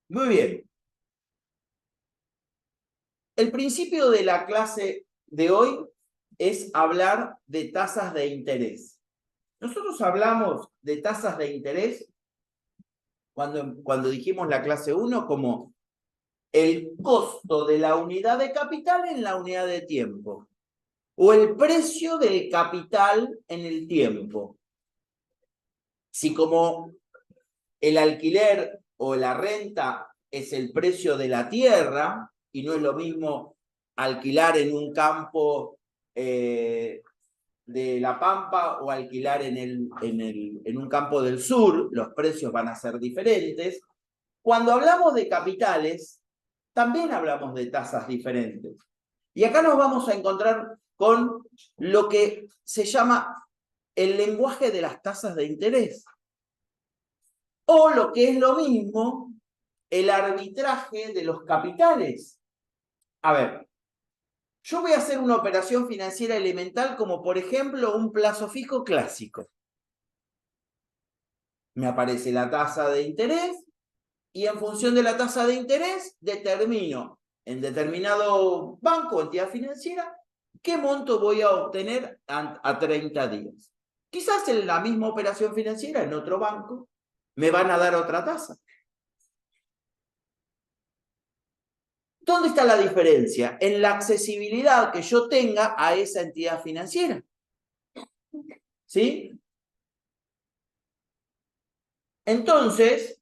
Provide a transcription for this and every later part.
Muy bien. El principio de la clase de hoy es hablar de tasas de interés. Nosotros hablamos de tasas de interés cuando dijimos la clase 1 como el costo de la unidad de capital en la unidad de tiempo o el precio del capital en el tiempo. Si como el alquiler o la renta es el precio de la tierra y no es lo mismo alquilar en un campo de La Pampa o alquilar en un campo del sur, los precios van a ser diferentes. Cuando hablamos de capitales, también hablamos de tasas diferentes. Y acá nos vamos a encontrar con lo que se llama el lenguaje de las tasas de interés. O lo que es lo mismo, el arbitraje de los capitales. A ver, yo voy a hacer una operación financiera elemental como por ejemplo un plazo fijo clásico. Me aparece la tasa de interés y en función de la tasa de interés determino en determinado banco o entidad financiera qué monto voy a obtener a 30 días. Quizás en la misma operación financiera en otro banco me van a dar otra tasa. ¿Dónde está la diferencia? En la accesibilidad que yo tenga a esa entidad financiera. ¿Sí? Entonces,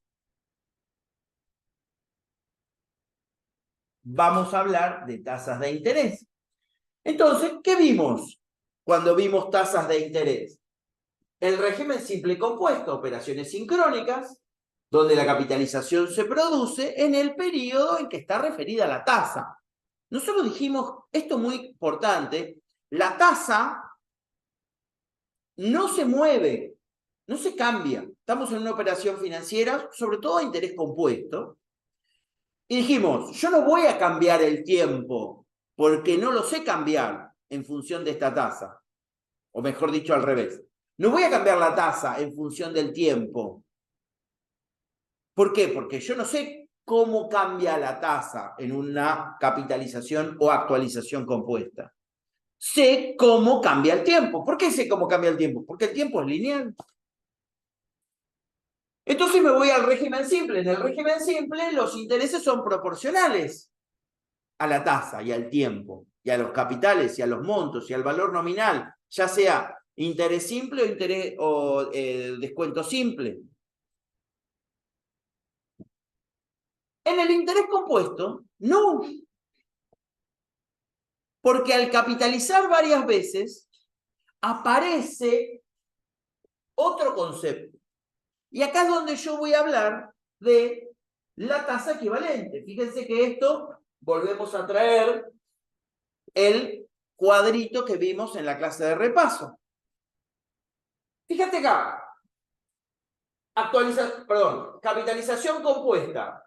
vamos a hablar de tasas de interés. Entonces, ¿qué vimos cuando vimos tasas de interés? El régimen simple y compuesto, operaciones sincrónicas, donde la capitalización se produce en el periodo en que está referida la tasa. Nosotros dijimos, esto es muy importante, la tasa no se mueve, no se cambia. Estamos en una operación financiera, sobre todo a interés compuesto, y dijimos, yo no voy a cambiar el tiempo, porque no lo sé cambiar en función de esta tasa. O mejor dicho, al revés. No voy a cambiar la tasa en función del tiempo. ¿Por qué? Porque yo no sé cómo cambia la tasa en una capitalización o actualización compuesta. Sé cómo cambia el tiempo. ¿Por qué sé cómo cambia el tiempo? Porque el tiempo es lineal. Entonces me voy al régimen simple. En el régimen simple los intereses son proporcionales a la tasa y al tiempo, y a los capitales, y a los montos, y al valor nominal, ya sea interés simple o descuento simple. En el interés compuesto, no. Porque al capitalizar varias veces, aparece otro concepto. Y acá es donde yo voy a hablar de la tasa equivalente. Fíjense que esto, volvemos a traer el cuadrito que vimos en la clase de repaso. Fíjate acá, capitalización compuesta.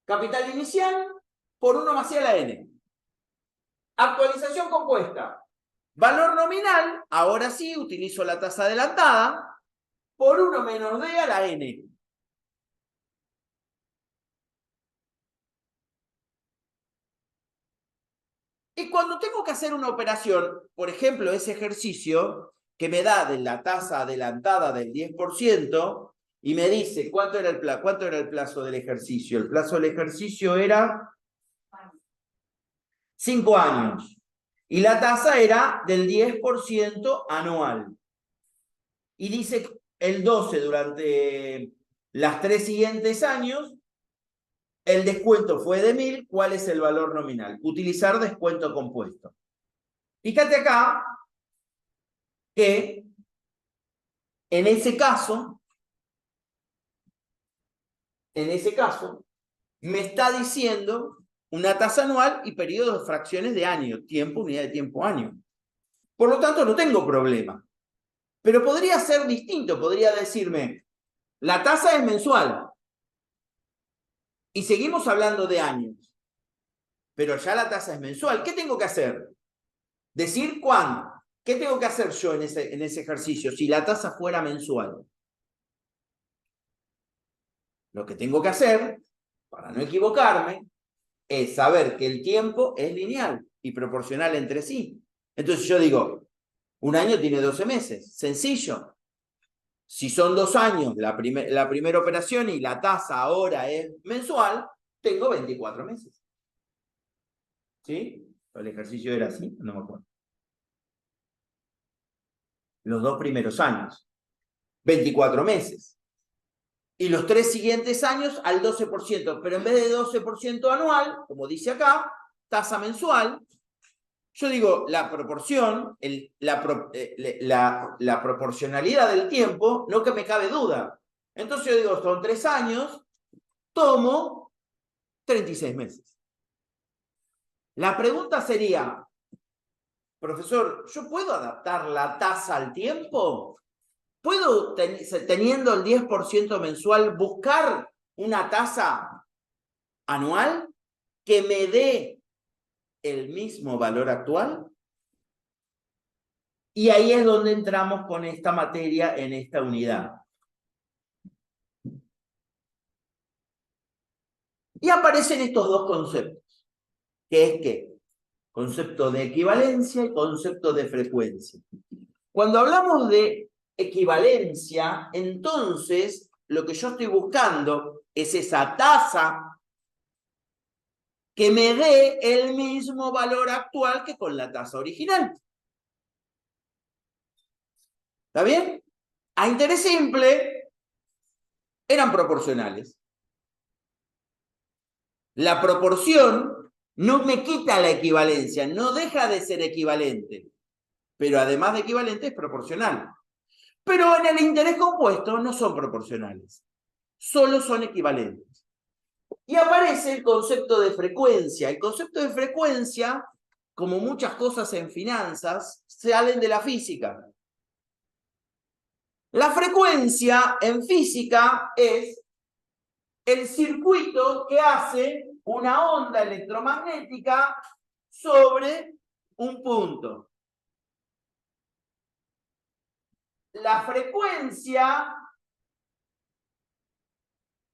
Capital inicial por 1 más I a la N. Actualización compuesta. Valor nominal, ahora sí utilizo la tasa adelantada, por 1 menos D a la N. Y cuando tengo que hacer una operación, por ejemplo, ese ejercicio que me da de la tasa adelantada del 10%, y me dice cuánto era el plazo del ejercicio. El plazo del ejercicio era 5 años. Y la tasa era del 10% anual. Y dice el 12 durante las 3 siguientes años, el descuento fue de 1000, ¿cuál es el valor nominal? Utilizar descuento compuesto. Fíjate acá que en ese caso, me está diciendo una tasa anual y periodos de fracciones de año, tiempo, unidad de tiempo, año. Por lo tanto, no tengo problema. Pero podría ser distinto, podría decirme, la tasa es mensual y seguimos hablando de años, pero ya la tasa es mensual. ¿Qué tengo que hacer? Decir cuándo. ¿Qué tengo que hacer yo en ese ejercicio si la tasa fuera mensual? Lo que tengo que hacer, para no equivocarme, es saber que el tiempo es lineal y proporcional entre sí. Entonces yo digo, un año tiene 12 meses, sencillo. Si son 2 años la primera operación y la tasa ahora es mensual, tengo 24 meses. ¿Sí? El ejercicio era así, no me acuerdo. Los 2 primeros años, 24 meses. Y los 3 siguientes años al 12%, pero en vez de 12% anual, como dice acá, tasa mensual, yo digo la proporción, la proporcionalidad del tiempo, no que me cabe duda. Entonces yo digo, son 3 años, tomo 36 meses. La pregunta sería, profesor, ¿yo puedo adaptar la tasa al tiempo? ¿Puedo, teniendo el 10% mensual, buscar una tasa anual que me dé el mismo valor actual? Y ahí es donde entramos con esta materia en esta unidad. Y aparecen estos dos conceptos, que es ¿qué? Concepto de equivalencia y concepto de frecuencia. Cuando hablamos de equivalencia, entonces lo que yo estoy buscando es esa tasa que me dé el mismo valor actual que con la tasa original. ¿Está bien? A interés simple, eran proporcionales. La proporción no me quita la equivalencia, no deja de ser equivalente, pero además de equivalente es proporcional. Pero en el interés compuesto no son proporcionales, solo son equivalentes. Y aparece el concepto de frecuencia. El concepto de frecuencia, como muchas cosas en finanzas, salen de la física. La frecuencia en física es el circuito que hace una onda electromagnética sobre un punto. La frecuencia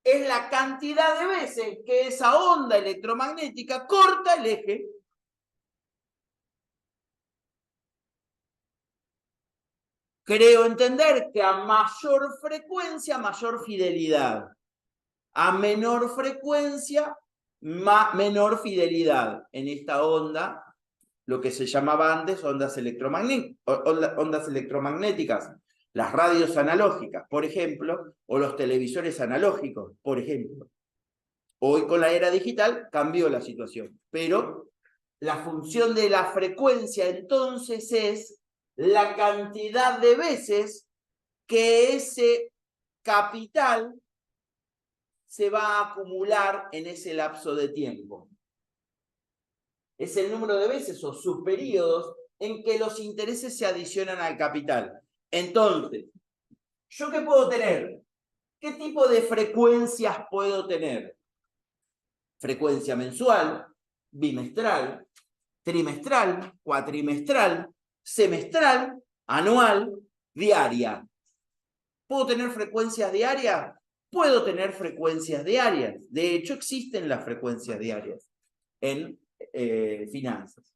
es la cantidad de veces que esa onda electromagnética corta el eje. Creo entender que a mayor frecuencia, mayor fidelidad. A menor frecuencia, menor fidelidad en esta onda, lo que se llamaba antes ondas electromagnéticas, las radios analógicas, por ejemplo, o los televisores analógicos, por ejemplo. Hoy con la era digital cambió la situación, pero la función de la frecuencia entonces es la cantidad de veces que ese capital se va a acumular en ese lapso de tiempo. Es el número de veces o subperíodos en que los intereses se adicionan al capital. Entonces, ¿yo qué puedo tener? ¿Qué tipo de frecuencias puedo tener? Frecuencia mensual, bimestral, trimestral, cuatrimestral, semestral, anual, diaria. ¿Puedo tener frecuencias diarias? Puedo tener frecuencias diarias. De hecho, existen las frecuencias diarias en finanzas.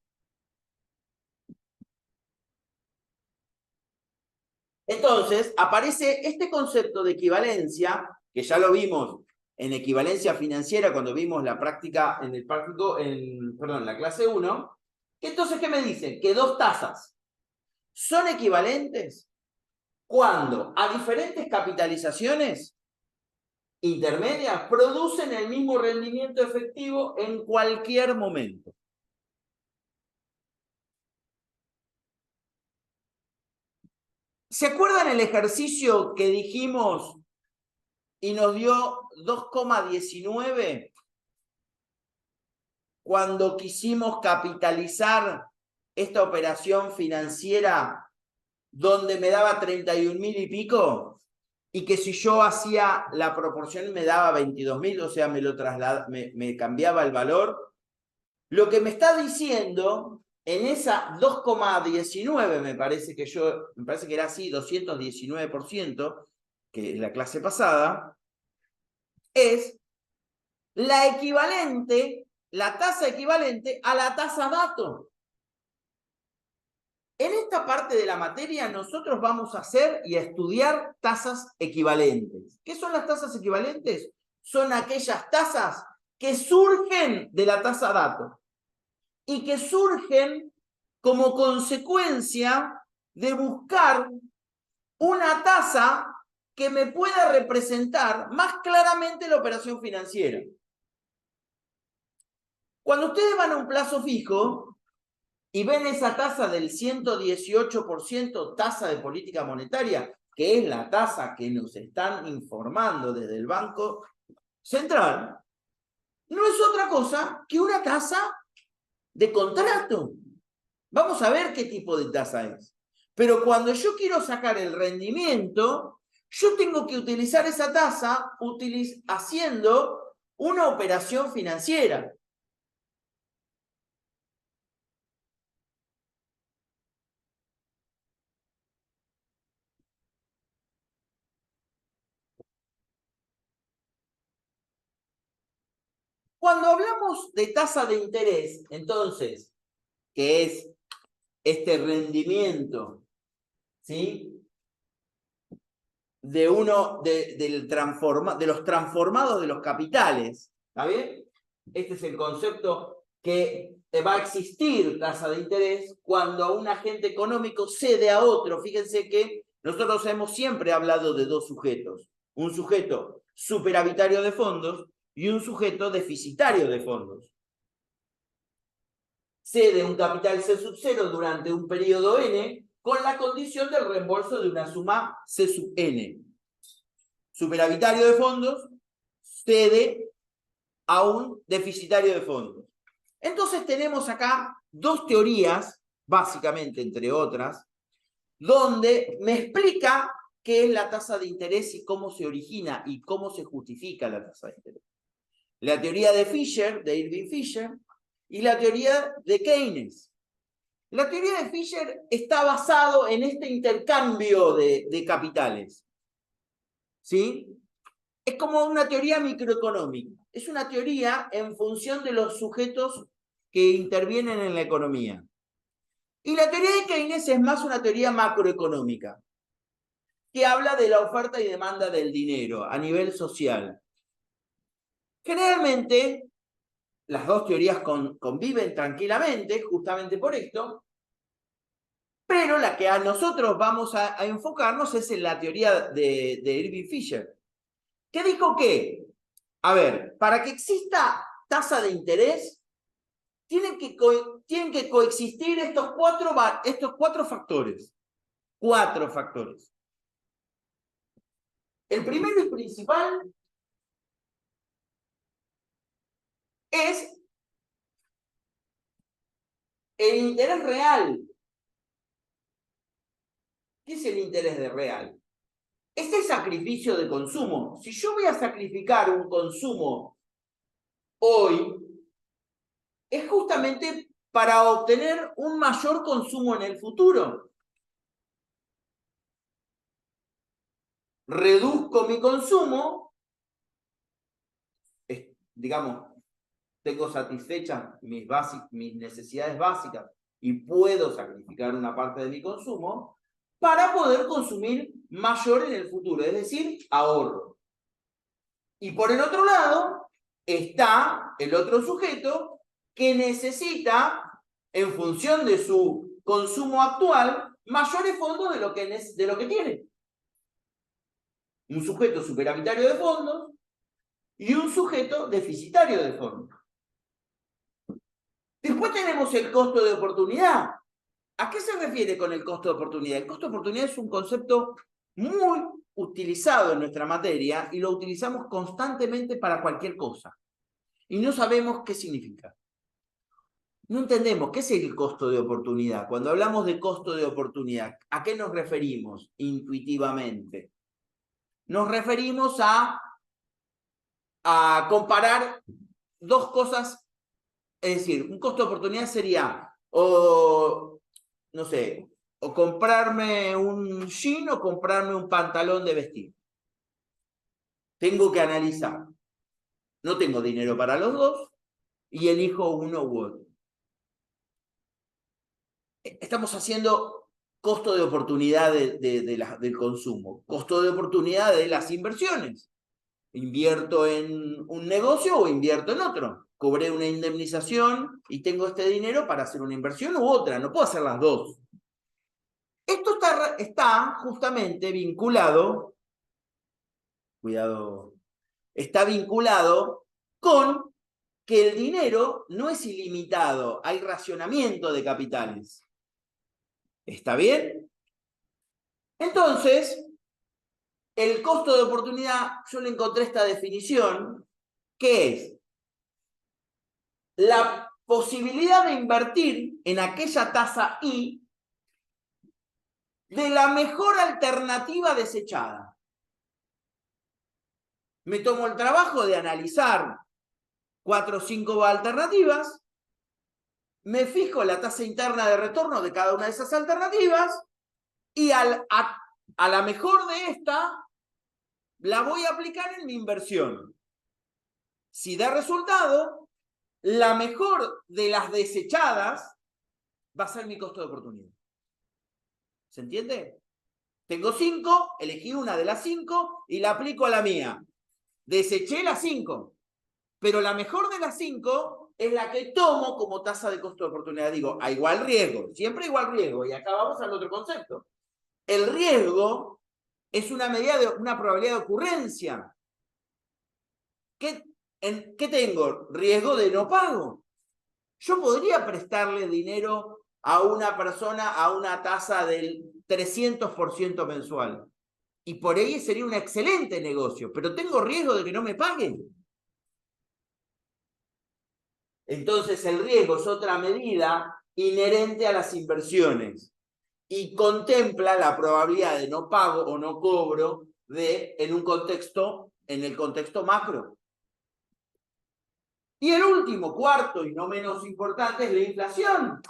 Entonces, aparece este concepto de equivalencia, que ya lo vimos en equivalencia financiera cuando vimos la práctica en el práctico, perdón, la clase 1. Entonces, ¿qué me dicen? Que dos tasas son equivalentes cuando a diferentes capitalizaciones intermedias producen el mismo rendimiento efectivo en cualquier momento. ¿Se acuerdan el ejercicio que dijimos y nos dio 2,19 cuando quisimos capitalizar esta operación financiera donde me daba 31.000 y pico y que si yo hacía la proporción me daba 22.000, o sea, me cambiaba el valor? Lo que me está diciendo en esa 2,19, me parece que era así, 219%, que en la clase pasada, es la equivalente, la tasa equivalente a la tasa dato. En esta parte de la materia nosotros vamos a hacer y a estudiar tasas equivalentes. ¿Qué son las tasas equivalentes? Son aquellas tasas que surgen de la tasa dato y que surgen como consecuencia de buscar una tasa que me pueda representar más claramente la operación financiera. Cuando ustedes van a un plazo fijo y ven esa tasa del 118% tasa de política monetaria, que es la tasa que nos están informando desde el Banco Central, no es otra cosa que una tasa de contrato. Vamos a ver qué tipo de tasa es. Pero cuando yo quiero sacar el rendimiento, yo tengo que utilizar esa tasa haciendo una operación financiera. Cuando hablamos de tasa de interés, entonces, que es este rendimiento, ¿sí? De los transformados de los capitales, ¿está bien? Este es el concepto que va a existir tasa de interés cuando un agente económico cede a otro. Fíjense que nosotros hemos siempre hablado de dos sujetos, un sujeto superavitario de fondos y un sujeto deficitario de fondos. Cede un capital C sub 0 durante un periodo N con la condición del reembolso de una suma C sub N. Superavitario de fondos cede a un deficitario de fondos. Entonces tenemos acá dos teorías, básicamente entre otras, donde me explica qué es la tasa de interés y cómo se origina y cómo se justifica la tasa de interés. La teoría de Fisher, de Irving Fisher, y la teoría de Keynes. La teoría de Fisher está basado en este intercambio de capitales. ¿Sí? Es como una teoría microeconómica. Es una teoría en función de los sujetos que intervienen en la economía. Y la teoría de Keynes es más una teoría macroeconómica, que habla de la oferta y demanda del dinero a nivel social. Generalmente, las dos teorías conviven tranquilamente, justamente por esto, pero la que a nosotros vamos a enfocarnos es en la teoría de Irving Fisher, que dijo que, a ver, para que exista tasa de interés, tienen que coexistir estos cuatro factores. Cuatro factores. El primero y principal es el interés real. ¿Qué es el interés real? Este sacrificio de consumo. Si yo voy a sacrificar un consumo hoy, es justamente para obtener un mayor consumo en el futuro. Reduzco mi consumo, digamos, tengo satisfechas mis necesidades básicas y puedo sacrificar una parte de mi consumo para poder consumir mayor en el futuro, es decir, ahorro. Y por el otro lado está el otro sujeto que necesita, en función de su consumo actual, mayores fondos de lo que tiene. Un sujeto superavitario de fondos y un sujeto deficitario de fondos. Después tenemos el costo de oportunidad. ¿A qué se refiere con el costo de oportunidad? El costo de oportunidad es un concepto muy utilizado en nuestra materia y lo utilizamos constantemente para cualquier cosa. Y no sabemos qué significa. No entendemos qué es el costo de oportunidad. Cuando hablamos de costo de oportunidad, ¿a qué nos referimos intuitivamente? Nos referimos a comparar dos cosas. Es decir, un costo de oportunidad sería, no sé, o comprarme un jean o comprarme un pantalón de vestir. Tengo que analizar. No tengo dinero para los dos y elijo uno u otro. Estamos haciendo costo de oportunidad del consumo, costo de oportunidad de las inversiones. ¿Invierto en un negocio o invierto en otro? Cobré una indemnización y tengo este dinero para hacer una inversión u otra. No puedo hacer las dos. Esto está justamente vinculado, cuidado, está vinculado con que el dinero no es ilimitado, hay racionamiento de capitales. ¿Está bien? Entonces, el costo de oportunidad, yo le encontré esta definición, que es la posibilidad de invertir en aquella tasa I de la mejor alternativa desechada. Me tomo el trabajo de analizar 4 o 5 alternativas, me fijo la tasa interna de retorno de cada una de esas alternativas y a la mejor de esta la voy a aplicar en mi inversión. Si da resultado, la mejor de las desechadas va a ser mi costo de oportunidad. ¿Se entiende? Tengo 5, elegí una de las 5 y la aplico a la mía. Deseché las 5, pero la mejor de las 5 es la que tomo como tasa de costo de oportunidad. Digo, a igual riesgo, siempre igual riesgo. Y acá vamos al otro concepto. El riesgo es una medida de una probabilidad de ocurrencia. ¿Qué tengo? Riesgo de no pago. Yo podría prestarle dinero a una persona a una tasa del 300% mensual. Y por ahí sería un excelente negocio, pero tengo riesgo de que no me paguen. Entonces el riesgo es otra medida inherente a las inversiones y contempla la probabilidad de no pago o no cobro en el contexto macro. Y el último, cuarto y no menos importante, es la inflación.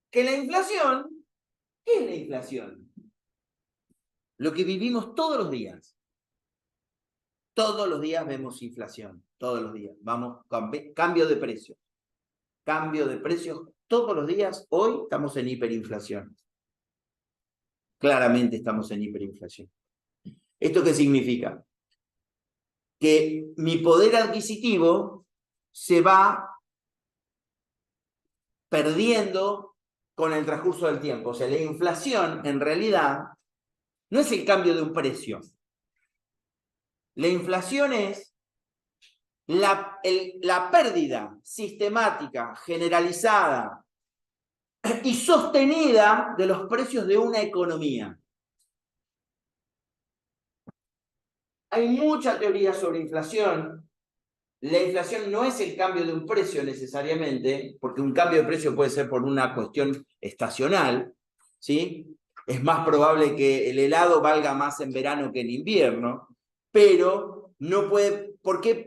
¿Qué es la inflación? Lo que vivimos todos los días. Todos los días vemos inflación, todos los días. Vamos, cambio de precios. Cambio de precios todos los días. Hoy estamos en hiperinflación. Claramente estamos en hiperinflación. ¿Esto qué significa? Que mi poder adquisitivo se va perdiendo con el transcurso del tiempo. O sea, la inflación en realidad no es el cambio de un precio. La inflación es la pérdida sistemática, generalizada y sostenida de los precios de una economía. Hay mucha teoría sobre inflación. La inflación no es el cambio de un precio necesariamente, porque un cambio de precio puede ser por una cuestión estacional, ¿sí? Es más probable que el helado valga más en verano que en invierno, pero no puede... ¿Por qué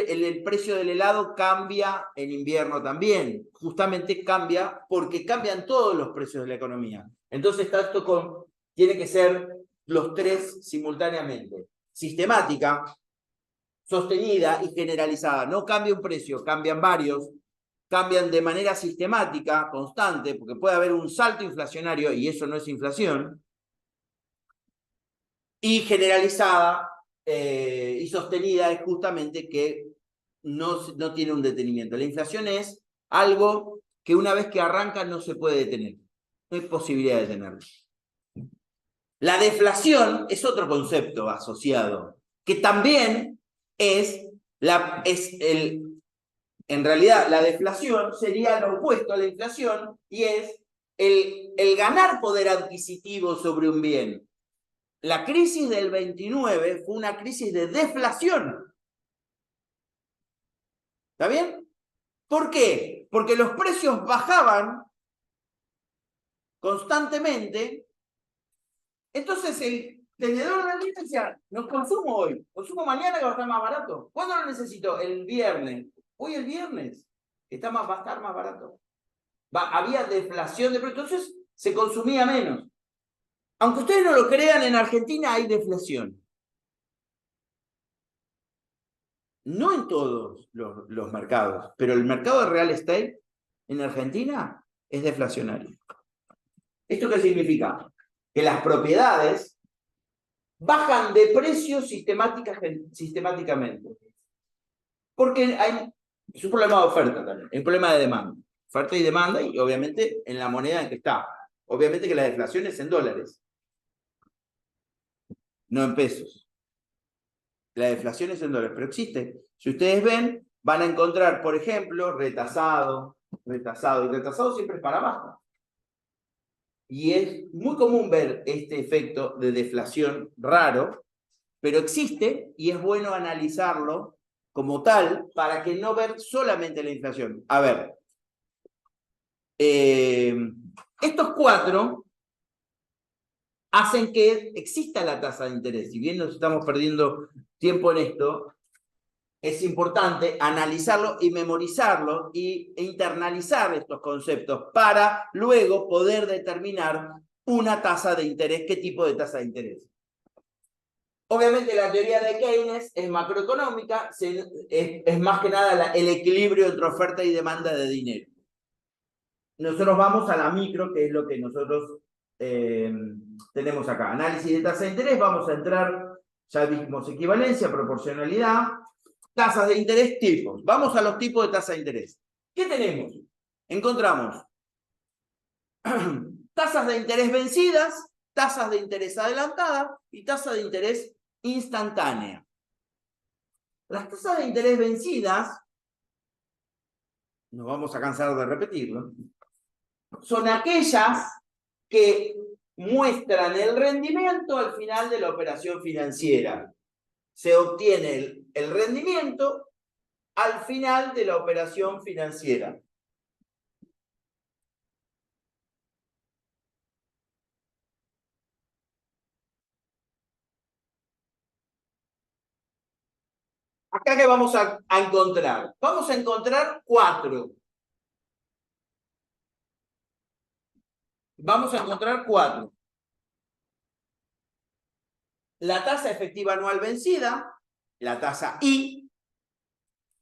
el precio del helado cambia en invierno también? Justamente cambia porque cambian todos los precios de la economía. Entonces, tiene que ser los tres simultáneamente. Sistemática, sostenida y generalizada. No cambia un precio, cambian varios, cambian de manera sistemática, constante, porque puede haber un salto inflacionario y eso no es inflación, y generalizada y sostenida es justamente que no tiene un detenimiento. La inflación es algo que una vez que arranca no se puede detener. No hay posibilidad de detenerlo. La deflación es otro concepto asociado, que también en realidad la deflación sería lo opuesto a la inflación y es el ganar poder adquisitivo sobre un bien. La crisis del 29 fue una crisis de deflación. ¿Está bien? ¿Por qué? Porque los precios bajaban constantemente. Entonces el tenedor de la línea decía, no consumo hoy, consumo mañana que va a estar más barato. ¿Cuándo lo necesito? El viernes. Hoy el viernes va a estar más barato. Había deflación de precios, entonces se consumía menos. Aunque ustedes no lo crean, en Argentina hay deflación. no en todos los mercados, pero el mercado de real estate en Argentina es deflacionario. ¿Esto qué significa? Que las propiedades bajan de precio sistemáticamente. Porque es un problema de oferta también, es un problema de demanda. Oferta y demanda, y obviamente en la moneda en que está. Obviamente que la deflación es en dólares, no en pesos. La deflación es en dólares, pero existe. Si ustedes ven, van a encontrar, por ejemplo, retasado, y retasado siempre es para abajo. Y es muy común ver este efecto de deflación raro, pero existe y es bueno analizarlo como tal para que no ver solamente la inflación. A ver, estos cuatro hacen que exista la tasa de interés. Si bien nos estamos perdiendo tiempo en esto, es importante analizarlo y memorizarlo e internalizar estos conceptos para luego poder determinar una tasa de interés, qué tipo de tasa de interés. Obviamente la teoría de Keynes es macroeconómica, es más que nada el equilibrio entre oferta y demanda de dinero. Nosotros vamos a la micro, que es lo que nosotros tenemos acá. Análisis de tasa de interés, vamos a entrar, ya vimos equivalencia, proporcionalidad, tasas de interés, tipos. Vamos a los tipos de tasa de interés. ¿Qué tenemos? Encontramos tasas de interés vencidas, tasas de interés adelantadas y tasas de interés instantánea. Las tasas de interés vencidas, no vamos a cansar de repetirlo, son aquellas que muestran el rendimiento al final de la operación financiera. Se obtiene el rendimiento al final de la operación financiera. Acá, ¿qué vamos a encontrar? Vamos a encontrar cuatro. Vamos a encontrar cuatro. La tasa efectiva anual vencida, la tasa I,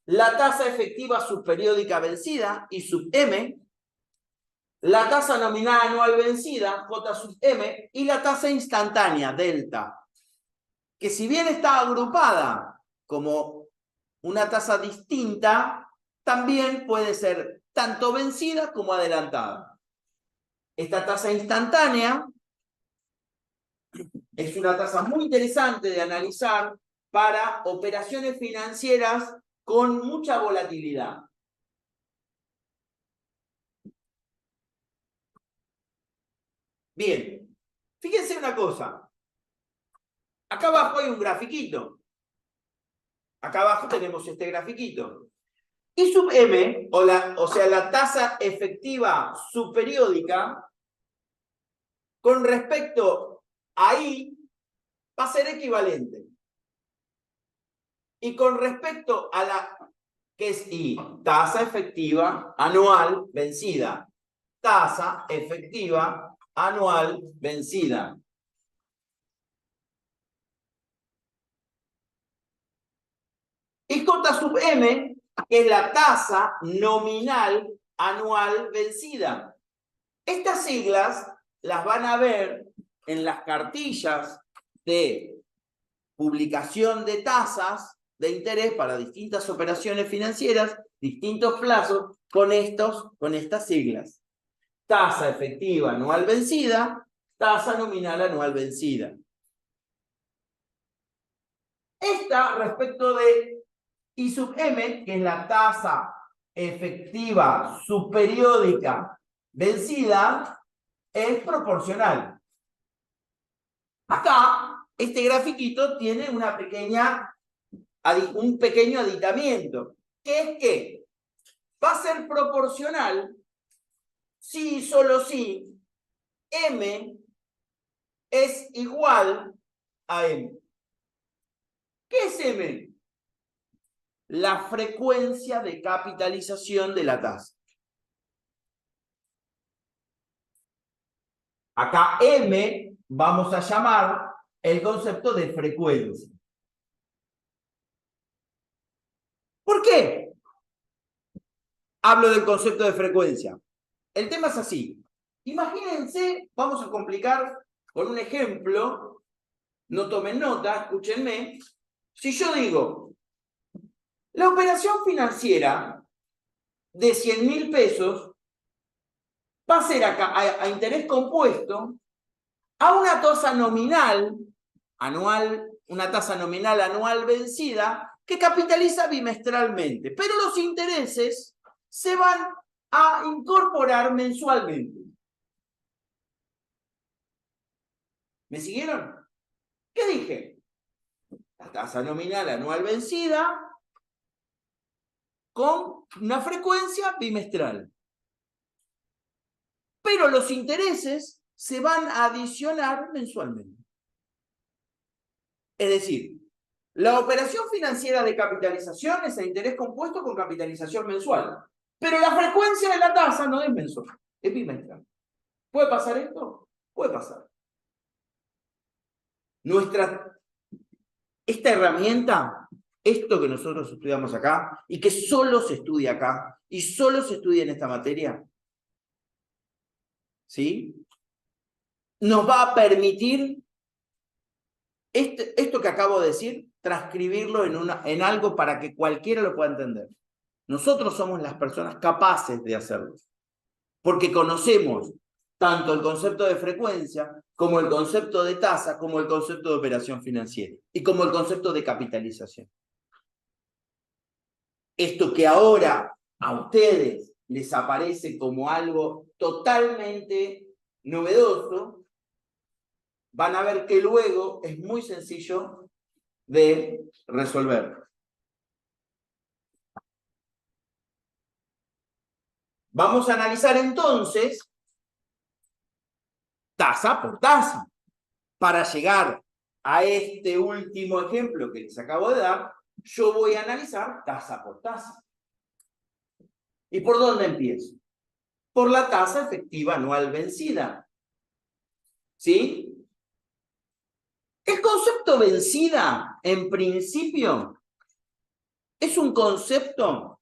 la tasa efectiva subperiódica vencida, I sub M, la tasa nominal anual vencida, J sub M, y la tasa instantánea, delta, que si bien está agrupada como una tasa distinta, también puede ser tanto vencida como adelantada. Esta tasa instantánea es una tasa muy interesante de analizar para operaciones financieras con mucha volatilidad. Bien, fíjense una cosa. Acá abajo hay un grafiquito. Acá abajo tenemos este grafiquito. I sub M, o sea, la tasa efectiva subperiódica, con respecto a I, va a ser equivalente. Y con respecto a la, que es I, tasa efectiva anual vencida. Tasa efectiva anual vencida. Y J sub M, que es la tasa nominal anual vencida. Estas siglas las van a ver en las cartillas de publicación de tasas de interés para distintas operaciones financieras, distintos plazos, con estas siglas. Tasa efectiva anual vencida, tasa nominal anual vencida. Esta respecto de I sub M, que es la tasa efectiva subperiódica vencida, es proporcional. Acá, este grafiquito tiene un pequeño aditamiento, que es que va a ser proporcional si y solo si M es igual a M. ¿Qué es M? La frecuencia de capitalización de la tasa. Acá M vamos a llamar el concepto de frecuencia. ¿Por qué hablo del concepto de frecuencia? El tema es así. Imagínense, vamos a complicar con un ejemplo, no tomen nota, escúchenme. Si yo digo, la operación financiera de 100.000 pesos va a ser a interés compuesto a una tasa nominal anual, una tasa nominal anual vencida que capitaliza bimestralmente, pero los intereses se van a incorporar mensualmente. ¿Me siguieron? ¿Qué dije? La tasa nominal anual vencida con una frecuencia bimestral. Pero los intereses se van a adicionar mensualmente. Es decir, la operación financiera de capitalización es a interés compuesto con capitalización mensual. Pero la frecuencia de la tasa no es mensual, es bimestral. ¿Puede pasar esto? Puede pasar. Esta herramienta, esto que nosotros estudiamos acá, y que solo se estudia acá, y solo se estudia en esta materia, ¿sí? Nos va a permitir esto que acabo de decir, transcribirlo en algo para que cualquiera lo pueda entender. Nosotros somos las personas capaces de hacerlo, porque conocemos tanto el concepto de frecuencia, como el concepto de tasa, como el concepto de operación financiera, y como el concepto de capitalización. Esto que ahora a ustedes les aparece como algo totalmente novedoso, van a ver que luego es muy sencillo de resolver. Vamos a analizar entonces tasa por tasa. Para llegar a este último ejemplo que les acabo de dar, yo voy a analizar tasa por tasa. ¿Y por dónde empiezo? Por la tasa efectiva anual vencida. ¿Sí? El concepto vencida, en principio, es un concepto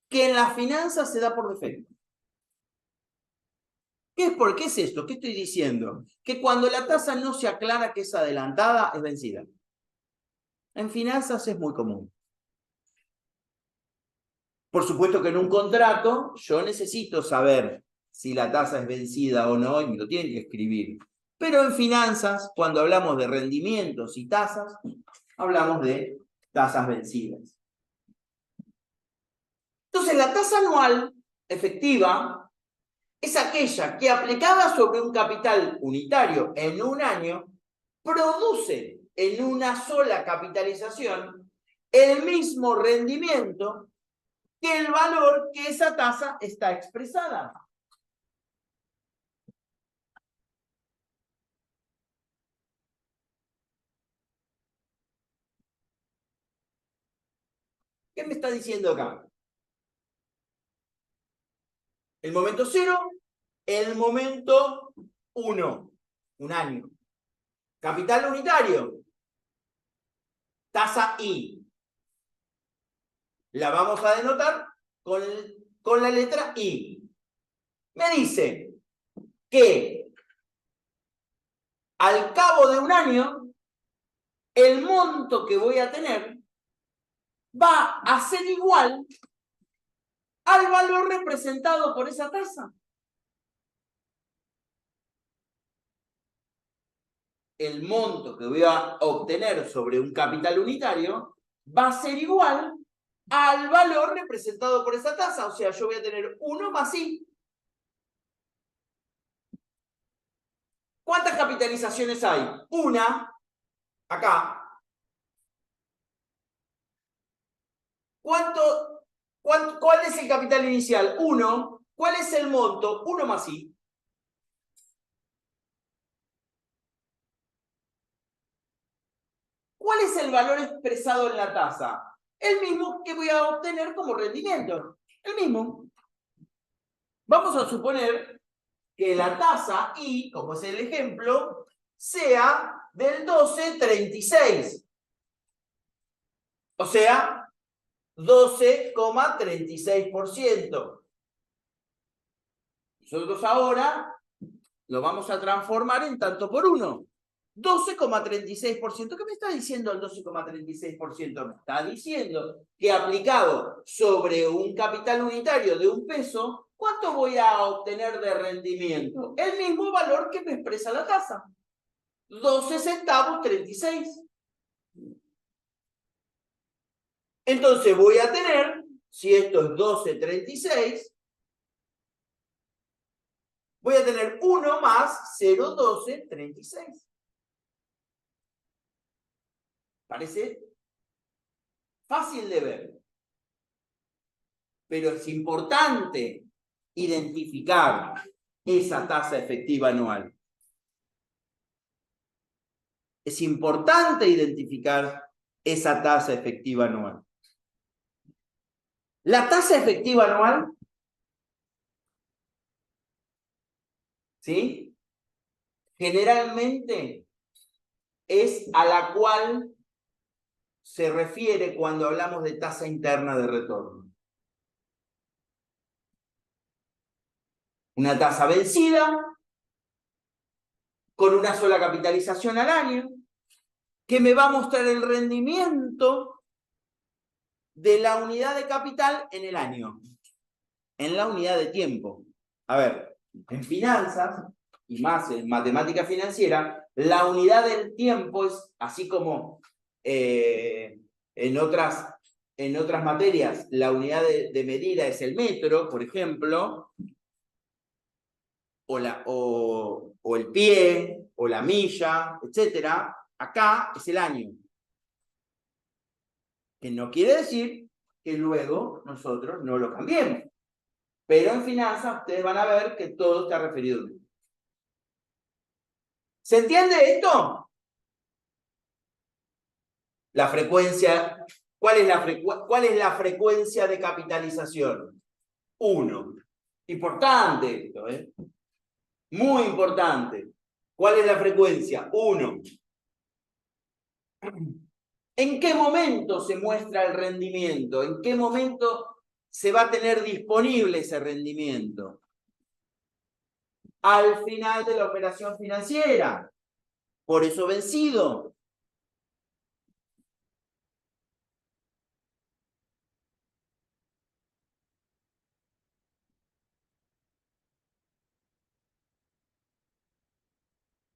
que en las finanzas se da por defecto. ¿Por qué es esto? ¿Qué estoy diciendo? Que cuando la tasa no se aclara que es adelantada, es vencida. En finanzas es muy común. Por supuesto que en un contrato yo necesito saber si la tasa es vencida o no y me lo tienen que escribir. Pero en finanzas, cuando hablamos de rendimientos y tasas, hablamos de tasas vencidas. Entonces, la tasa anual efectiva es aquella que aplicada sobre un capital unitario en un año, produce en una sola capitalización el mismo rendimiento que el valor que esa tasa está expresada. ¿Qué me está diciendo acá? El momento 0, el momento 1, un año. Capital unitario, tasa I. La vamos a denotar con la letra I. Me dice que al cabo de un año, el monto que voy a tener va a ser igual al valor representado por esa tasa. El monto que voy a obtener sobre un capital unitario va a ser igual al valor representado por esa tasa. O sea, yo voy a tener 1 más I. ¿Cuántas capitalizaciones hay? Una, acá. ¿Cuál es el capital inicial? 1. ¿Cuál es el monto? 1 más I. ¿Cuál es el valor expresado en la tasa? El mismo que voy a obtener como rendimiento. El mismo. Vamos a suponer que la tasa I, como es el ejemplo, sea del 12,36. O sea, 12,36%. Nosotros ahora lo vamos a transformar en tanto por 1. 12,36%. ¿Qué me está diciendo el 12,36%? Me está diciendo que aplicado sobre un capital unitario de $1, ¿cuánto voy a obtener de rendimiento? El mismo valor que me expresa la tasa. 12 centavos 36. Entonces voy a tener, si esto es 12,36, voy a tener 1 más 0,1236. Parece fácil de ver, pero es importante identificar esa tasa efectiva anual. Es importante identificar esa tasa efectiva anual. La tasa efectiva anual, ¿sí? Generalmente es a la cual se refiere cuando hablamos de tasa interna de retorno. Una tasa vencida, con una sola capitalización al año, que me va a mostrar el rendimiento de la unidad de capital en el año, en la unidad de tiempo. A ver, en finanzas, y más en matemática financiera, la unidad del tiempo es, así como en otras materias, la unidad de medida es el metro, por ejemplo, o el pie, o la milla, etc. Acá es el año. Que no quiere decir que luego nosotros no lo cambiemos. Pero en finanzas ustedes van a ver que todo está referido. ¿Se entiende esto? La frecuencia, ¿cuál es la frecuencia de capitalización? 1. Importante esto, ¿eh? Muy importante. ¿Cuál es la frecuencia? 1. ¿En qué momento se muestra el rendimiento? ¿En qué momento se va a tener disponible ese rendimiento? Al final de la operación financiera. Por eso vencido.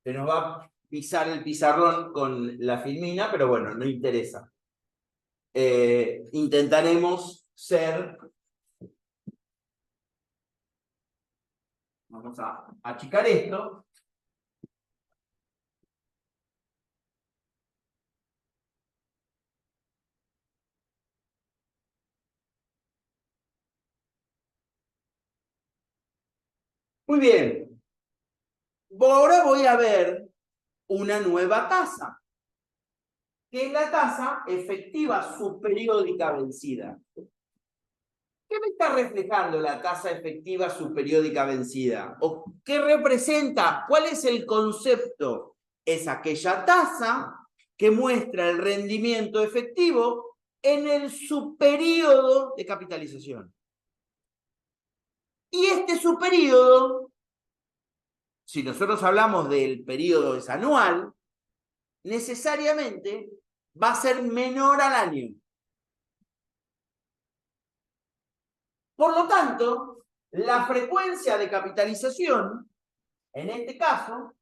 Se nos va a pisar el pizarrón con la filmina, pero bueno, no interesa. Intentaremos ser... Vamos a achicar esto. Muy bien. Ahora voy a ver una nueva tasa, que es la tasa efectiva subperiódica vencida. ¿Qué me está reflejando la tasa efectiva subperiódica vencida? ¿O qué representa? ¿Cuál es el concepto? Es aquella tasa que muestra el rendimiento efectivo en el subperíodo de capitalización. Y este subperíodo, si nosotros hablamos del periodo es anual, necesariamente va a ser menor al año. Por lo tanto, la frecuencia de capitalización, en este caso,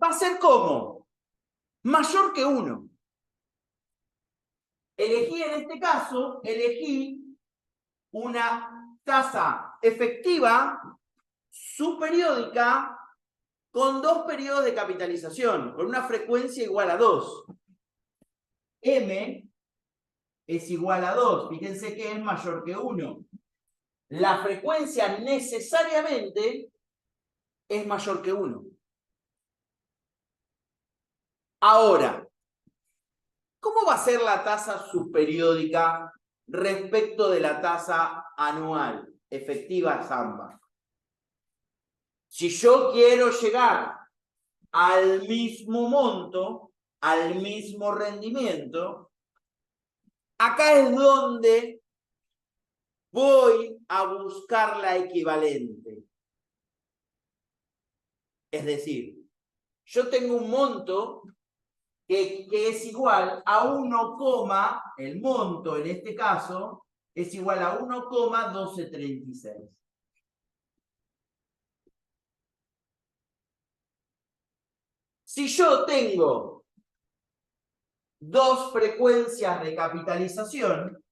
va a ser como mayor que 1. Elegí en este caso, elegí una tasa efectiva subperiódica con 2 periodos de capitalización, con una frecuencia igual a 2. M es igual a 2. Fíjense que es mayor que 1. La frecuencia necesariamente es mayor que 1. Ahora, ¿cómo va a ser la tasa subperiódica respecto de la tasa anual efectiva Samba? Si yo quiero llegar al mismo monto, al mismo rendimiento, acá es donde voy a buscar la equivalente. Es decir, yo tengo un monto que es igual a 1, el monto en este caso es igual a 1,1236. Si yo tengo dos frecuencias de capitalización,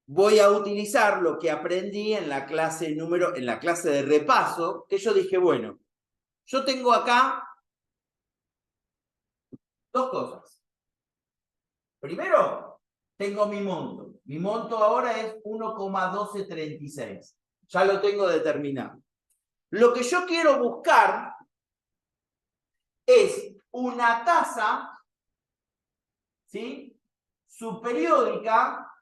voy a utilizar lo que aprendí en la clase de repaso, que yo dije, bueno, yo tengo acá dos cosas. Primero, tengo mi monto. Mi monto ahora es 1,1236. Ya lo tengo determinado. Lo que yo quiero buscar es una tasa, ¿sí?, subperiódica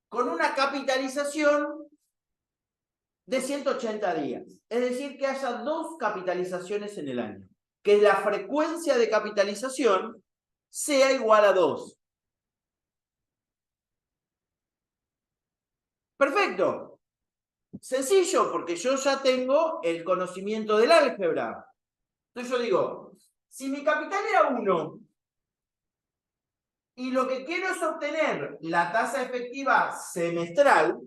con una capitalización de 180 días. Es decir, que haya dos capitalizaciones en el año. Que la frecuencia de capitalización sea igual a 2. Perfecto. Sencillo, porque yo ya tengo el conocimiento del álgebra. Entonces yo digo, si mi capital era 1 y lo que quiero es obtener la tasa efectiva semestral,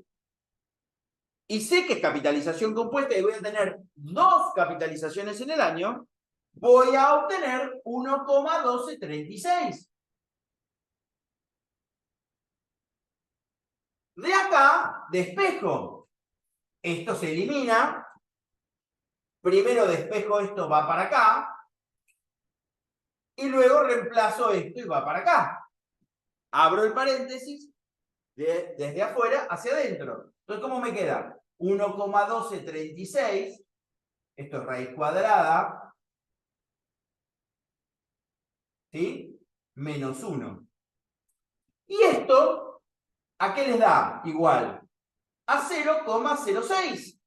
y sé que es capitalización compuesta y voy a tener dos capitalizaciones en el año, voy a obtener 1,1236. De acá, despejo. Esto se elimina. Primero despejo esto, va para acá. Y luego reemplazo esto y va para acá. Abro el paréntesis desde afuera hacia adentro. Entonces, ¿cómo me queda? 1,1236. Esto es raíz cuadrada. ¿Sí? Menos 1. Y esto, ¿a qué les da? Igual a 0,06.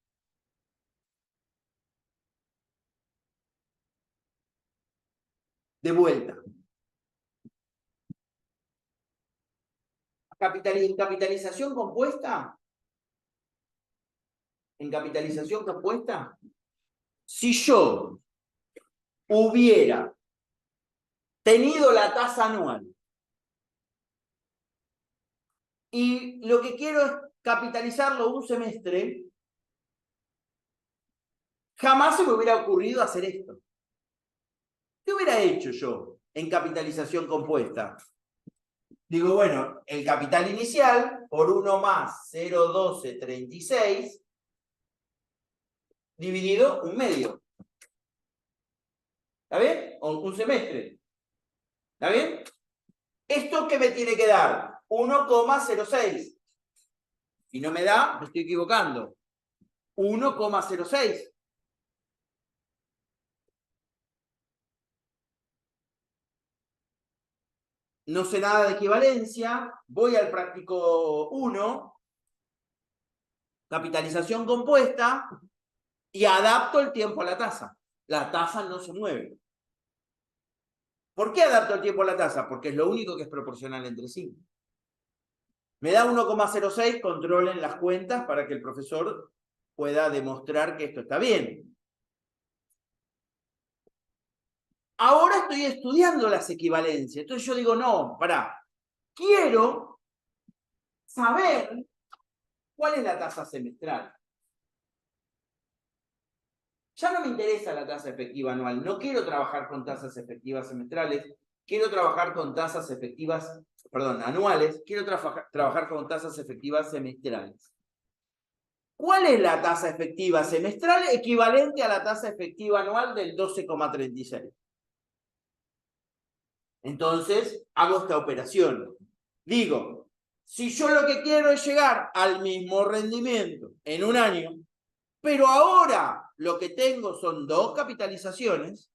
De vuelta. Capitalización compuesta. En capitalización compuesta, si yo hubiera tenido la tasa anual y lo que quiero es capitalizarlo un semestre, jamás se me hubiera ocurrido hacer esto. ¿Qué hubiera hecho yo en capitalización compuesta? Digo, bueno, el capital inicial por 1 más 0,1236 dividido un medio. ¿Está bien? O un semestre. ¿Está bien? ¿Esto qué me tiene que dar? 1,06. Y no me da, me estoy equivocando. 1,06. No sé nada de equivalencia. Voy al práctico 1. Capitalización compuesta. Y adapto el tiempo a la tasa. La tasa no se mueve. ¿Por qué adapto el tiempo a la tasa? Porque es lo único que es proporcional entre sí. Me da 1,06, controlen las cuentas para que el profesor pueda demostrar que esto está bien. Ahora estoy estudiando las equivalencias. Entonces yo digo, no, pará. Quiero saber cuál es la tasa semestral. Ya no me interesa la tasa efectiva anual. No quiero trabajar con tasas efectivas semestrales. Quiero trabajar con tasas efectivas, anuales. Quiero trabajar con tasas efectivas semestrales. ¿Cuál es la tasa efectiva semestral equivalente a la tasa efectiva anual del 12,36? Entonces, hago esta operación. Digo, si yo lo que quiero es llegar al mismo rendimiento en un año, pero ahora lo que tengo son dos capitalizaciones,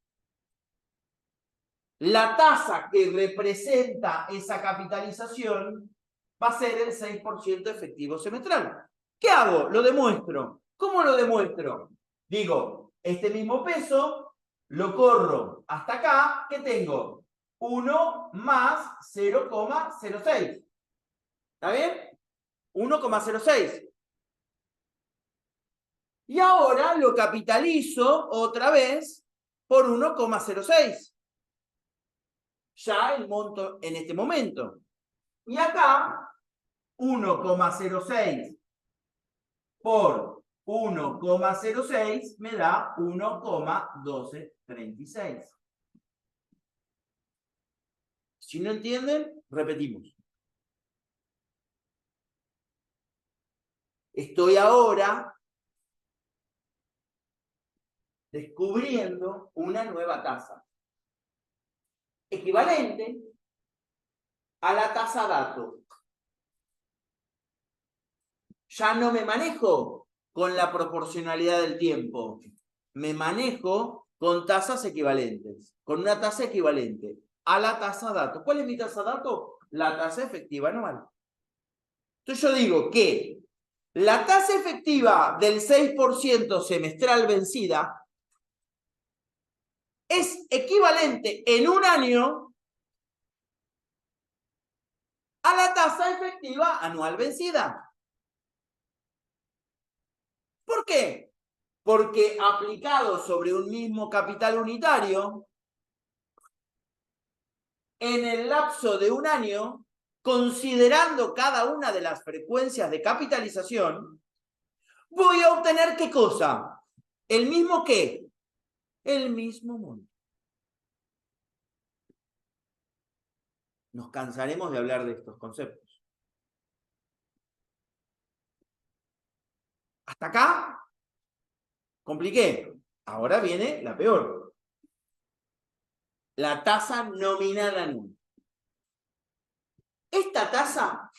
la tasa que representa esa capitalización va a ser el 6% efectivo semestral. ¿Qué hago? Lo demuestro. ¿Cómo lo demuestro? Digo, este mismo peso lo corro hasta acá, ¿qué tengo? 1 más 0,06. ¿Está bien? 1,06. Y ahora lo capitalizo otra vez por 1,06. Ya el monto en este momento. Y acá, 1,06 por 1,06 me da 1,1236. Si no entienden, repetimos. Estoy ahora descubriendo una nueva tasa, equivalente a la tasa dato. Ya no me manejo con la proporcionalidad del tiempo, me manejo con tasas equivalentes, con una tasa equivalente a la tasa dato. ¿Cuál es mi tasa dato? La tasa efectiva anual. Entonces yo digo que la tasa efectiva del 6% semestral vencida es equivalente en un año a la tasa efectiva anual vencida. ¿Por qué? Porque aplicado sobre un mismo capital unitario, en el lapso de un año, considerando cada una de las frecuencias de capitalización, voy a obtener ¿qué cosa? ¿El mismo qué? El mismo monto. Nos cansaremos de hablar de estos conceptos. ¿Hasta acá? Compliqué. Ahora viene la peor. La tasa nominal anual. Esta tasa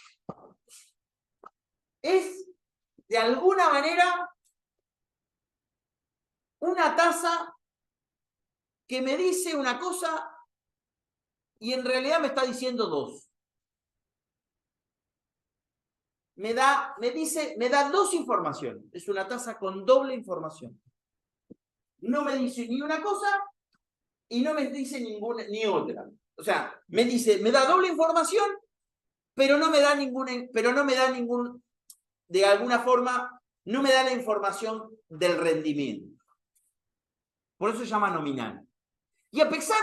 es, de alguna manera, una tasa que me dice una cosa y en realidad me está diciendo dos. Me da dos informaciones. Es una tasa con doble información. No me dice ni una cosa y no me dice ninguna ni otra. O sea, me da doble información, pero no me da ningún, de alguna forma, no me da la información del rendimiento. Por eso se llama nominal. Y a pesar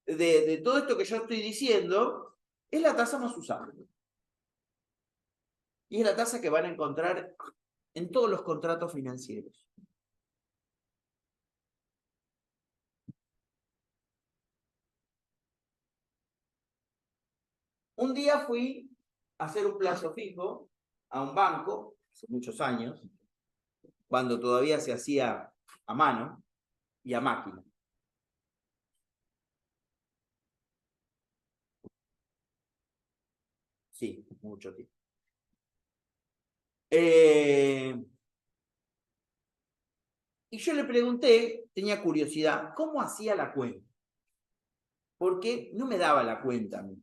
de todo esto que yo estoy diciendo, es la tasa más usada. Y es la tasa que van a encontrar en todos los contratos financieros. Un día fui a hacer un plazo fijo a un banco, hace muchos años, cuando todavía se hacía a mano y a máquina. Sí, mucho tiempo. Y yo le pregunté, tenía curiosidad, ¿cómo hacía la cuenta? Porque no me daba la cuenta a mí.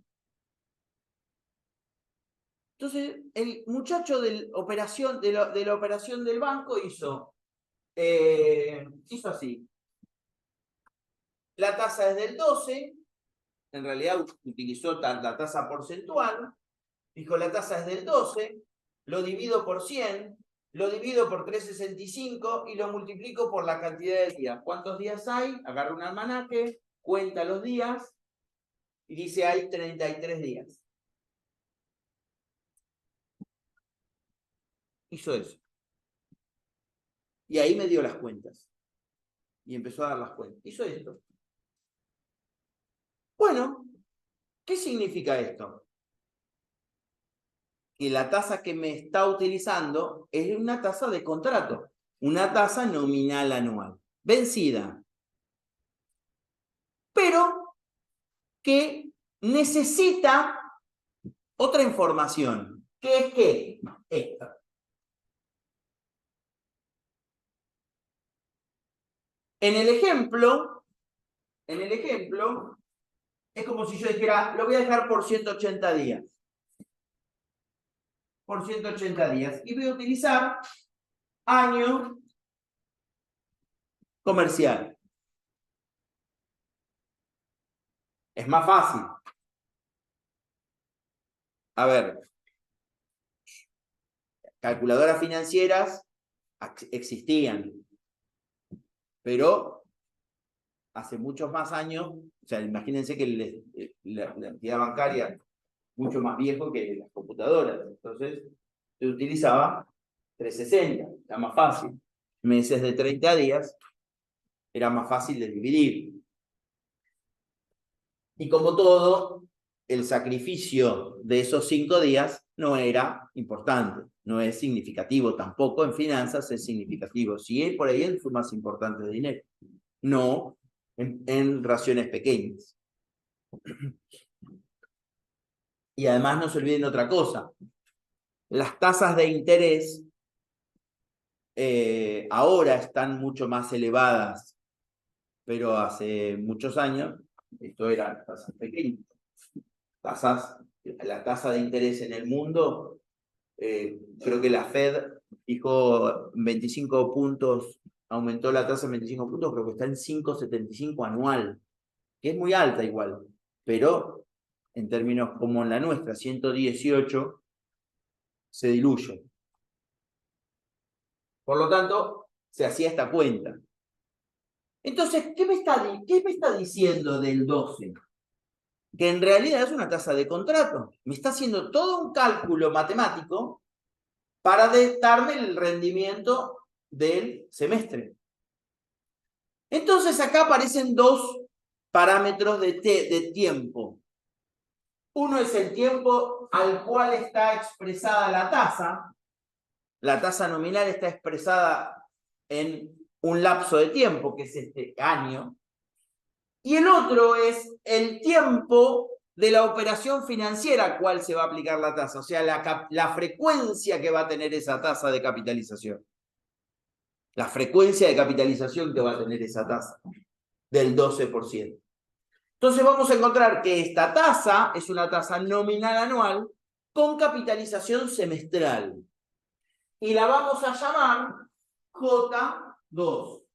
Entonces, el muchacho de la operación del banco hizo así. La tasa es del 12, en realidad utilizó la tasa porcentual, dijo la tasa es del 12, lo divido por 100, lo divido por 365 y lo multiplico por la cantidad de días. ¿Cuántos días hay? Agarra un almanaque, cuenta los días y dice hay 33 días. Hizo eso. Y ahí me dio las cuentas. Y empezó a dar las cuentas. Hizo esto. Bueno, ¿qué significa esto? Que la tasa que me está utilizando es una tasa de contrato, una tasa nominal anual, vencida, pero que necesita otra información, que es que esta. En el ejemplo, es como si yo dijera, lo voy a dejar por 180 días. Por 180 días. Y voy a utilizar año comercial. Es más fácil. A ver, calculadoras financieras existían, pero hace muchos más años, o sea, imagínense que la entidad bancaria mucho más viejo que las computadoras, entonces se utilizaba 360, era más fácil. Meses de 30 días era más fácil de dividir. Y como todo, el sacrificio de esos 5 días no era importante, no es significativo, tampoco en finanzas es significativo. Sí, por ahí es más importante de dinero, no en raciones pequeñas. Y además no se olviden otra cosa, las tasas de interés ahora están mucho más elevadas, pero hace muchos años esto eran tasas pequeñas. La tasa de interés en el mundo, creo que la Fed dijo 25 puntos, aumentó la tasa en 25 puntos, creo que está en 5,75 anual, que es muy alta igual, pero en términos como en la nuestra, 118, se diluye. Por lo tanto, se hacía esta cuenta. Entonces, ¿qué me está diciendo del 12? Que en realidad es una tasa de contrato. Me está haciendo todo un cálculo matemático para darme el rendimiento del semestre. Entonces acá aparecen dos parámetros de tiempo. Uno es el tiempo al cual está expresada la tasa. La tasa nominal está expresada en un lapso de tiempo, que es este año. Y el otro es el tiempo de la operación financiera a cual se va a aplicar la tasa, o sea, la frecuencia que va a tener esa tasa de capitalización. La frecuencia de capitalización que va a tener esa tasa del 12%. Entonces vamos a encontrar que esta tasa es una tasa nominal anual con capitalización semestral. Y la vamos a llamar J2.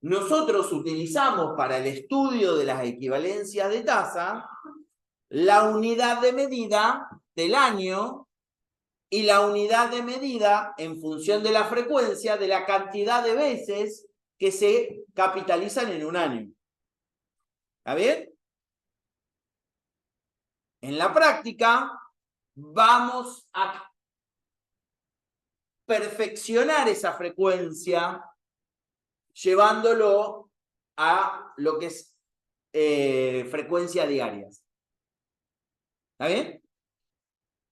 Nosotros utilizamos para el estudio de las equivalencias de tasa la unidad de medida del año y la unidad de medida en función de la frecuencia de la cantidad de veces que se capitalizan en un año. ¿Está bien? En la práctica vamos a perfeccionar esa frecuencia llevándolo a lo que es frecuencia diarias. ¿Está bien?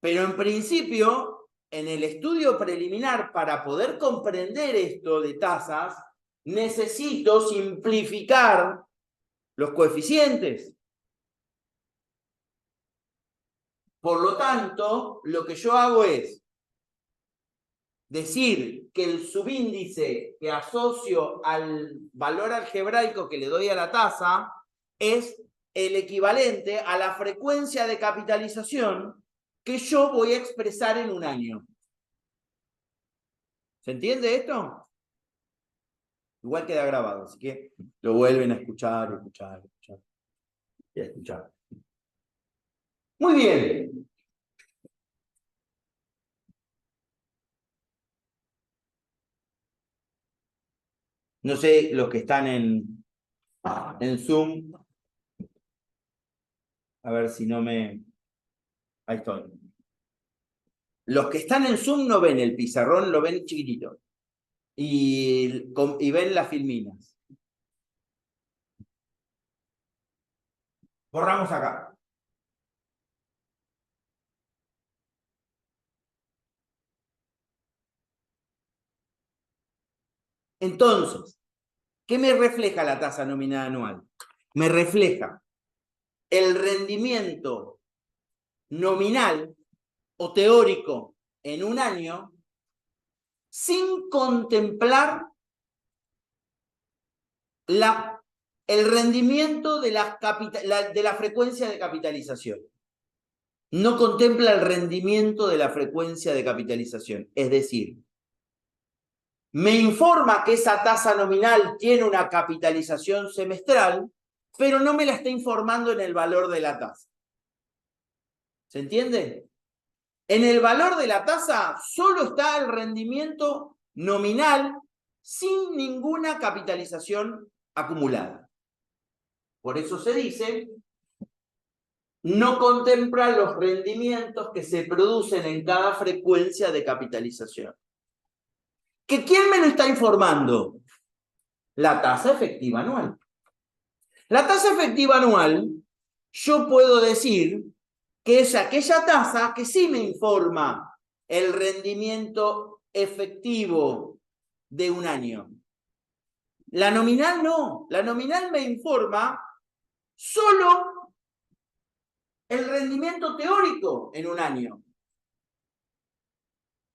Pero en principio, en el estudio preliminar, para poder comprender esto de tasas, necesito simplificar los coeficientes. Por lo tanto, lo que yo hago es decir que el subíndice que asocio al valor algebraico que le doy a la tasa es el equivalente a la frecuencia de capitalización que yo voy a expresar en un año. ¿Se entiende esto? Igual queda grabado, así que lo vuelven a escuchar y a escuchar. Muy bien. No sé, los que están en Zoom, a ver si no me... Ahí estoy. Los que están en Zoom no ven el pizarrón, lo ven chiquitito. Y ven las filminas. Borramos acá. Entonces, ¿qué me refleja la tasa nominal anual? Me refleja el rendimiento nominal o teórico en un año sin contemplar el rendimiento de la frecuencia de capitalización. no contempla el rendimiento de la frecuencia de capitalización. Es decir, me informa que esa tasa nominal tiene una capitalización semestral, pero no me la está informando en el valor de la tasa. ¿Se entiende? En el valor de la tasa solo está el rendimiento nominal sin ninguna capitalización acumulada. Por eso se dice, no contempla los rendimientos que se producen en cada frecuencia de capitalización. ¿Que quién me lo está informando? La tasa efectiva anual. La tasa efectiva anual, yo puedo decir que es aquella tasa que sí me informa el rendimiento efectivo de un año. La nominal no. La nominal me informa solo el rendimiento teórico en un año,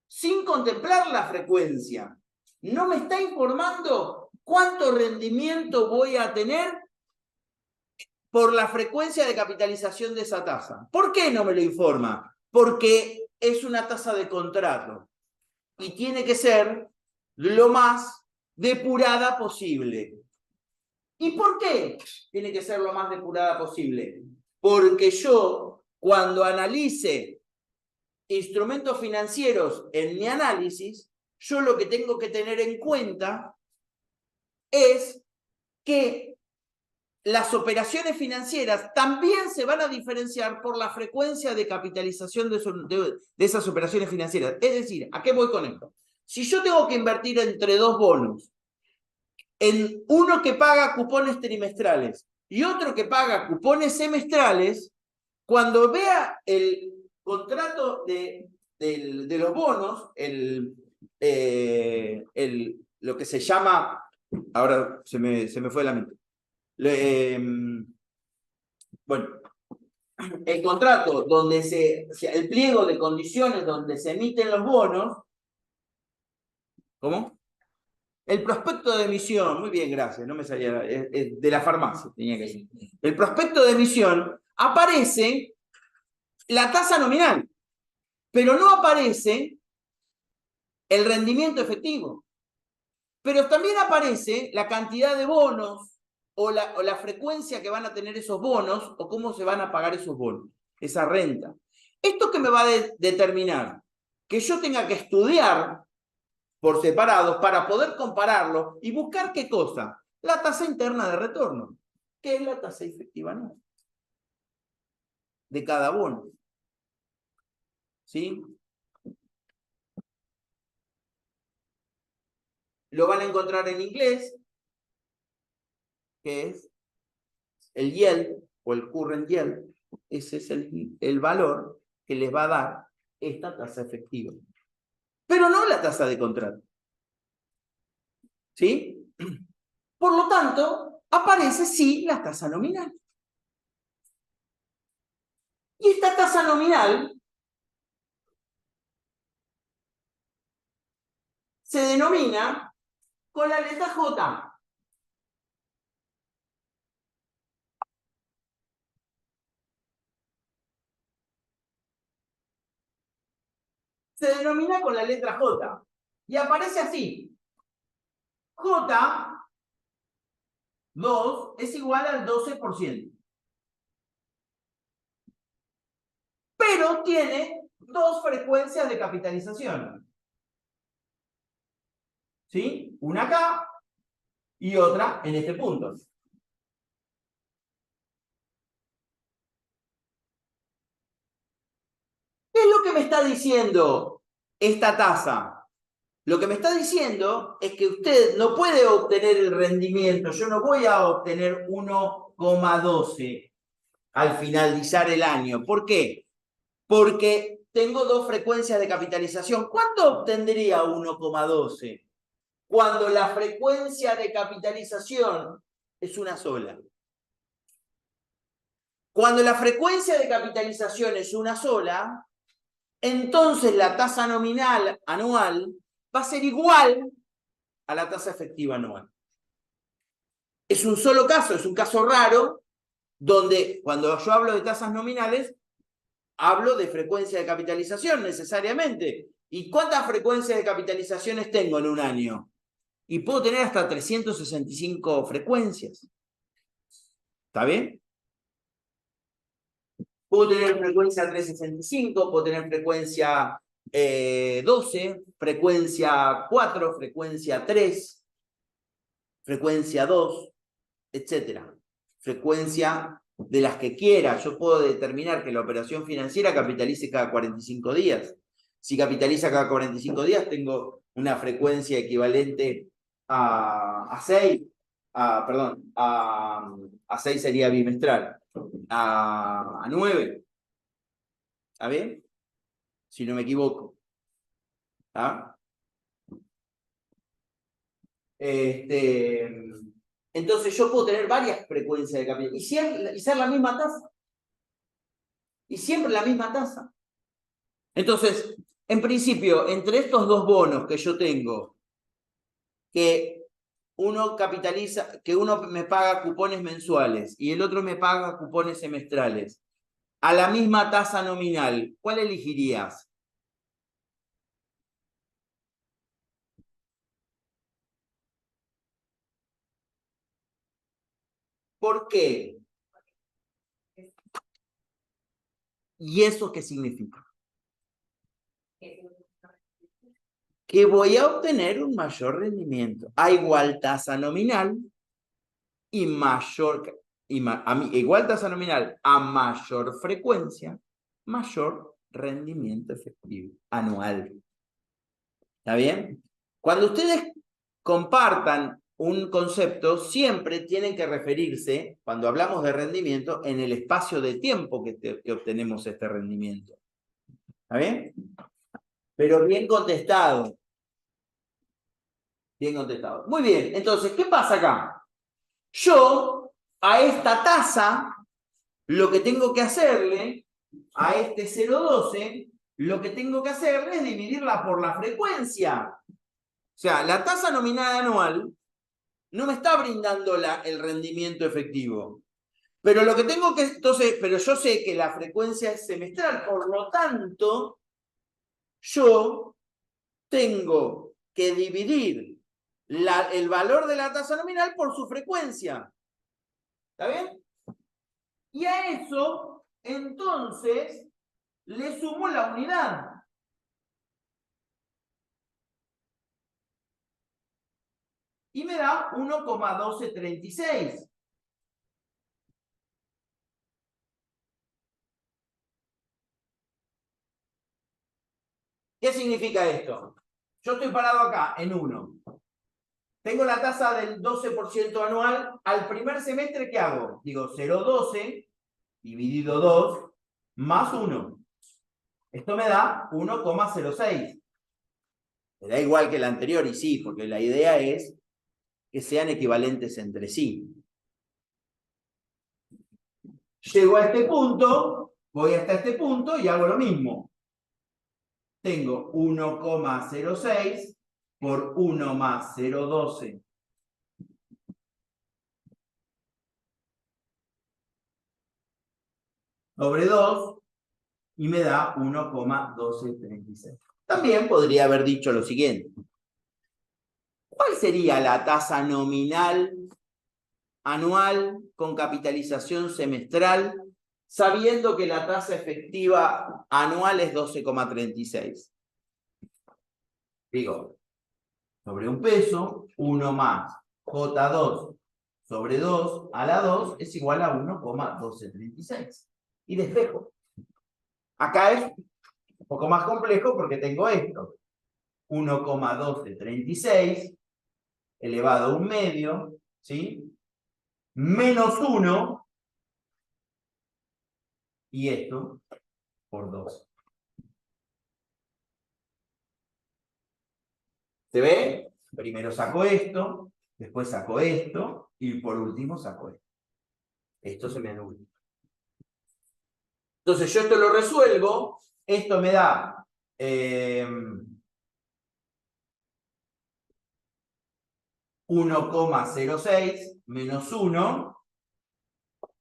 sin contemplar la frecuencia. No me está informando cuánto rendimiento voy a tener por la frecuencia de capitalización de esa tasa. ¿Por qué no me lo informa? Porque es una tasa de contrato y tiene que ser lo más depurada posible. ¿Y por qué tiene que ser lo más depurada posible? Porque yo, cuando analice instrumentos financieros en mi análisis, yo lo que tengo que tener en cuenta es que las operaciones financieras también se van a diferenciar por la frecuencia de capitalización de esas operaciones financieras. Es decir, ¿a qué voy con esto? Si yo tengo que invertir entre dos bonos, en uno que paga cupones trimestrales y otro que paga cupones semestrales, cuando vea el contrato de los bonos, lo que se llama, ahora se me fue de la mente, bueno, el contrato donde el pliego de condiciones donde se emiten los bonos, ¿cómo? El prospecto de emisión, muy bien, gracias, no me salía, de la farmacia, tenía que decir. El prospecto de emisión aparece la tasa nominal, pero no aparece el rendimiento efectivo. Pero también aparece la cantidad de bonos o la frecuencia que van a tener esos bonos o cómo se van a pagar esos bonos, esa renta. ¿Esto qué me va a determinar? Que yo tenga que estudiar por separados para poder compararlo y buscar qué cosa. La tasa interna de retorno, que es la tasa efectiva anual de cada bono. ¿Sí? Lo van a encontrar en inglés, que es el yield o el current yield. Ese es el valor que les va a dar esta tasa efectiva. Pero no la tasa de contrato. ¿Sí? Por lo tanto, aparece sí la tasa nominal. Y esta tasa nominal se denomina con la letra J. Se denomina con la letra J. Y aparece así. J2 es igual al 12%. Pero tiene dos frecuencias de capitalización. ¿Sí? Una acá y otra en este punto. ¿Qué es lo que me está diciendo esta tasa? Lo que me está diciendo es que usted no puede obtener el rendimiento. Yo no voy a obtener 1,12 al finalizar el año. ¿Por qué? Porque tengo dos frecuencias de capitalización. ¿Cuándo obtendría 1,12? Cuando la frecuencia de capitalización es una sola. Cuando la frecuencia de capitalización es una sola, entonces la tasa nominal anual va a ser igual a la tasa efectiva anual. Es un solo caso, es un caso raro, donde cuando yo hablo de tasas nominales, hablo de frecuencia de capitalización necesariamente. ¿Y cuántas frecuencias de capitalizaciones tengo en un año? Y puedo tener hasta 365 frecuencias. ¿Está bien? Puedo tener frecuencia 365, puedo tener frecuencia 12, frecuencia 4, frecuencia 3, frecuencia 2, etc. Frecuencia de las que quiera. Yo puedo determinar que la operación financiera capitalice cada 45 días. Si capitaliza cada 45 días, tengo una frecuencia equivalente a 6, perdón, a 6 sería bimestral, a 9. ¿Está bien? Si no me equivoco. ¿Ah? Entonces yo puedo tener varias frecuencias de capital y ser la misma tasa. Y siempre la misma tasa. Entonces, en principio, entre estos dos bonos que yo tengo, que uno capitaliza, que uno me paga cupones mensuales y el otro me paga cupones semestrales, a la misma tasa nominal, ¿cuál elegirías? ¿Por qué? ¿Y eso qué significa? Que voy a obtener un mayor rendimiento a igual tasa nominal y mayor, igual tasa nominal a mayor frecuencia, mayor rendimiento efectivo anual. ¿Está bien? Cuando ustedes compartan un concepto, siempre tienen que referirse, cuando hablamos de rendimiento, en el espacio de tiempo que obtenemos este rendimiento. ¿Está bien? Pero bien contestado. Bien contestado. Muy bien, entonces, ¿qué pasa acá? Yo, a esta tasa, lo que tengo que hacerle, a este 0,12, lo que tengo que hacerle es dividirla por la frecuencia. O sea, la tasa nominal anual no me está brindando el rendimiento efectivo. Pero lo que tengo que, entonces, pero yo sé que la frecuencia es semestral, por lo tanto, yo tengo que dividir el valor de la tasa nominal por su frecuencia. ¿Está bien? Y a eso, entonces, le sumo la unidad. Y me da 1,1236. ¿Qué significa esto? Yo estoy parado acá en 1. Tengo la tasa del 12% anual. Al primer semestre, ¿qué hago? Digo 0,12 dividido 2 más 1. Esto me da 1,06. Me da igual que el anterior, y sí, porque la idea es que sean equivalentes entre sí. Llego a este punto, voy hasta este punto y hago lo mismo. Tengo 1,06 por 1 más 0,12 sobre 2 y me da 1,1236. También podría haber dicho lo siguiente. ¿Cuál sería la tasa nominal anual con capitalización semestral, sabiendo que la tasa efectiva anual es 12,36? Digo, sobre un peso, 1 más J2 sobre 2 a la 2 es igual a 1,1236. Y despejo. Acá es un poco más complejo porque tengo esto. 1,1236 elevado a un medio, ¿sí? Menos 1 y esto por 2. ¿Se ve? Primero saco esto, después saco esto y por último saco esto. Esto se me anula. Entonces yo esto lo resuelvo, esto me da 1,06 menos 1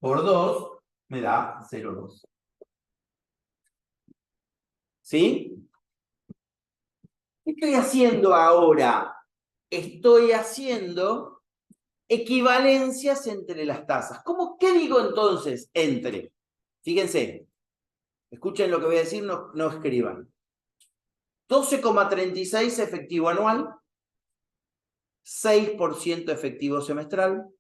por 2 me da 0,2. ¿Sí? ¿Qué estoy haciendo ahora? Estoy haciendo equivalencias entre las tasas. ¿Qué digo entonces entre? Fíjense, escuchen lo que voy a decir, no escriban. 12,36 efectivo anual, 6% efectivo semestral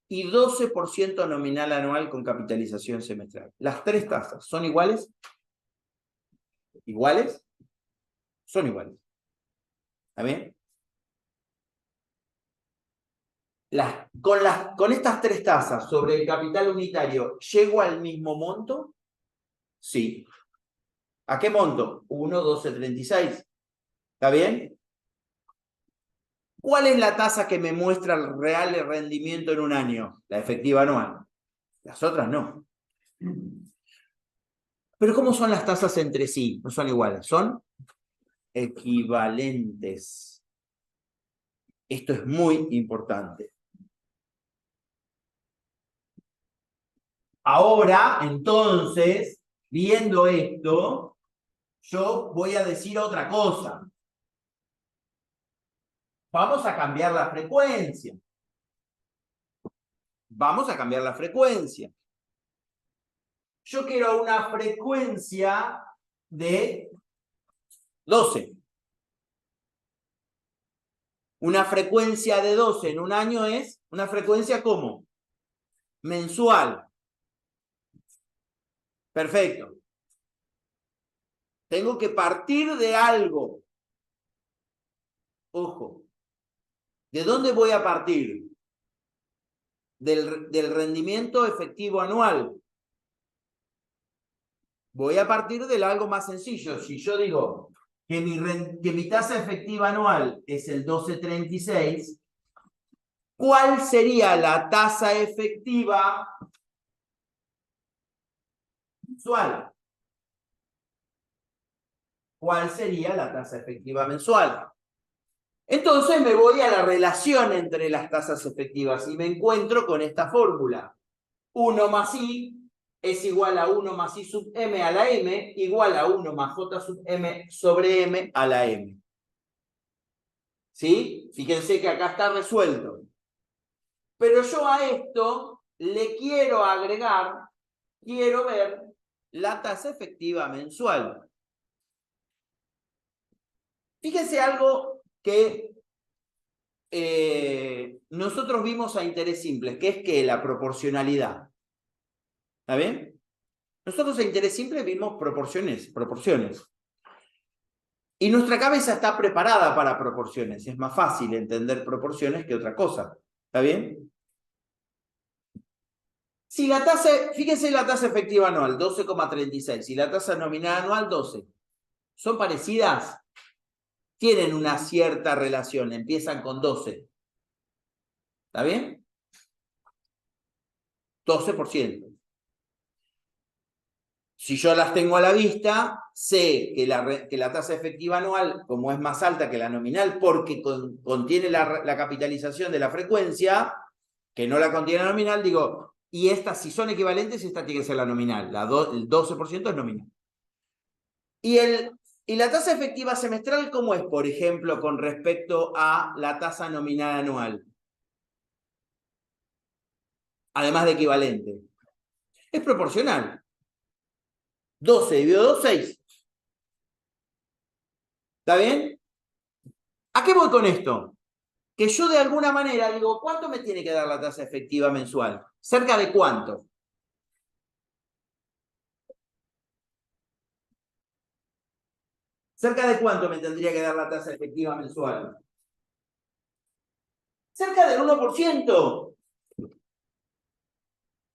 y 12% nominal anual con capitalización semestral. Las tres tasas, ¿son iguales? ¿Iguales? Son iguales. ¿Está bien? Con estas tres tasas sobre el capital unitario, ¿llego al mismo monto? Sí. ¿A qué monto? 1,1236. ¿Está bien? ¿Cuál es la tasa que me muestra el real rendimiento en un año? La efectiva anual. Las otras no. Pero ¿cómo son las tasas entre sí? No son iguales, son equivalentes. Esto es muy importante. Ahora, entonces, viendo esto, yo voy a decir otra cosa. Vamos a cambiar la frecuencia. Vamos a cambiar la frecuencia. Yo quiero una frecuencia de 12. Una frecuencia de 12 en un año es una frecuencia ¿cómo? Mensual. Perfecto. Tengo que partir de algo. Ojo. ¿De dónde voy a partir? Del rendimiento efectivo anual. Voy a partir de algo más sencillo. Si yo digo que mi tasa efectiva anual es el 12,36, ¿cuál sería la tasa efectiva mensual? ¿Cuál sería la tasa efectiva mensual? Entonces me voy a la relación entre las tasas efectivas y me encuentro con esta fórmula. 1 más I es igual a 1 más I sub M a la M, igual a 1 más J sub M sobre M a la M. ¿Sí? Fíjense que acá está resuelto. Pero yo a esto le quiero agregar, quiero ver la tasa efectiva mensual. Fíjense algo que nosotros vimos a interés simple, que es que la proporcionalidad. ¿Está bien? Nosotros a interés simple vimos proporciones. Y nuestra cabeza está preparada para proporciones. Es más fácil entender proporciones que otra cosa. ¿Está bien? Si la tasa, fíjense la tasa efectiva anual, 12,36, y la tasa nominal anual, 12. ¿Son parecidas? Tienen una cierta relación, empiezan con 12. ¿Está bien? 12%. Si yo las tengo a la vista, sé que la tasa efectiva anual, como es más alta que la nominal, porque contiene la capitalización de la frecuencia, que no la contiene la nominal, digo, y estas, si son equivalentes, esta tiene que ser la nominal. El 12% es nominal. Y la tasa efectiva semestral, ¿cómo es, por ejemplo, con respecto a la tasa nominal anual? Además de equivalente. Es proporcional. 12 dividido 2, 6. ¿Está bien? ¿A qué voy con esto? Que yo de alguna manera digo, ¿cuánto me tiene que dar la tasa efectiva mensual? ¿Cerca de cuánto? ¿Cerca de cuánto me tendría que dar la tasa efectiva mensual? Cerca del 1%.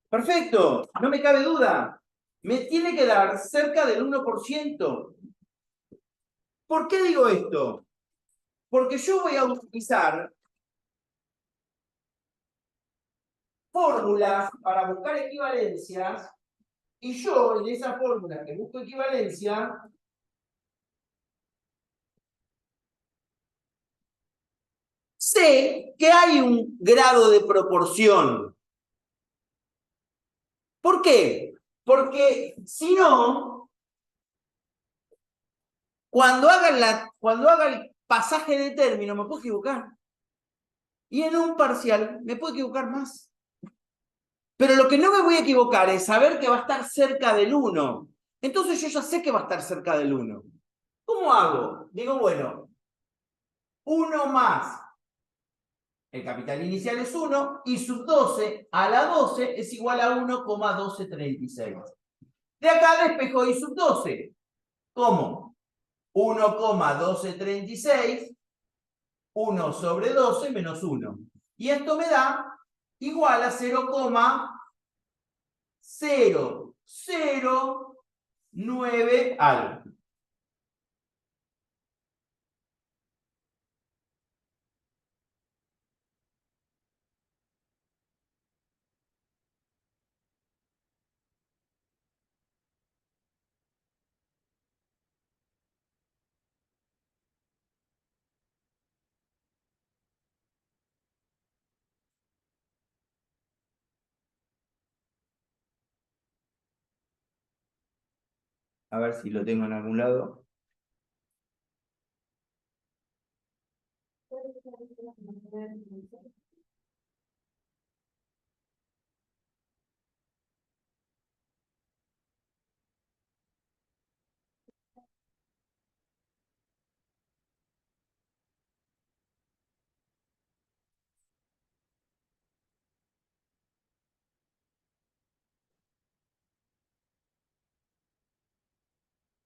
Perfecto, no me cabe duda. Me tiene que dar cerca del 1%. ¿Por qué digo esto? Porque yo voy a utilizar fórmulas para buscar equivalencias y yo en esa fórmula que busco equivalencia sé que hay un grado de proporción. ¿Por qué? Porque si no, Cuando haga el pasaje de término me puedo equivocar. Y en un parcial me puedo equivocar más. Pero lo que no me voy a equivocar es saber que va a estar cerca del 1. Entonces yo ya sé que va a estar cerca del 1. ¿Cómo hago? Digo, bueno, 1 más el capital inicial es 1 y sub 12 a la 12 es igual a 1,1236. De acá despejo y sub 12. ¿Cómo? 1,1236, 1 sobre 12 menos 1. Y esto me da igual a 0,009 algo. A ver si lo tengo en algún lado.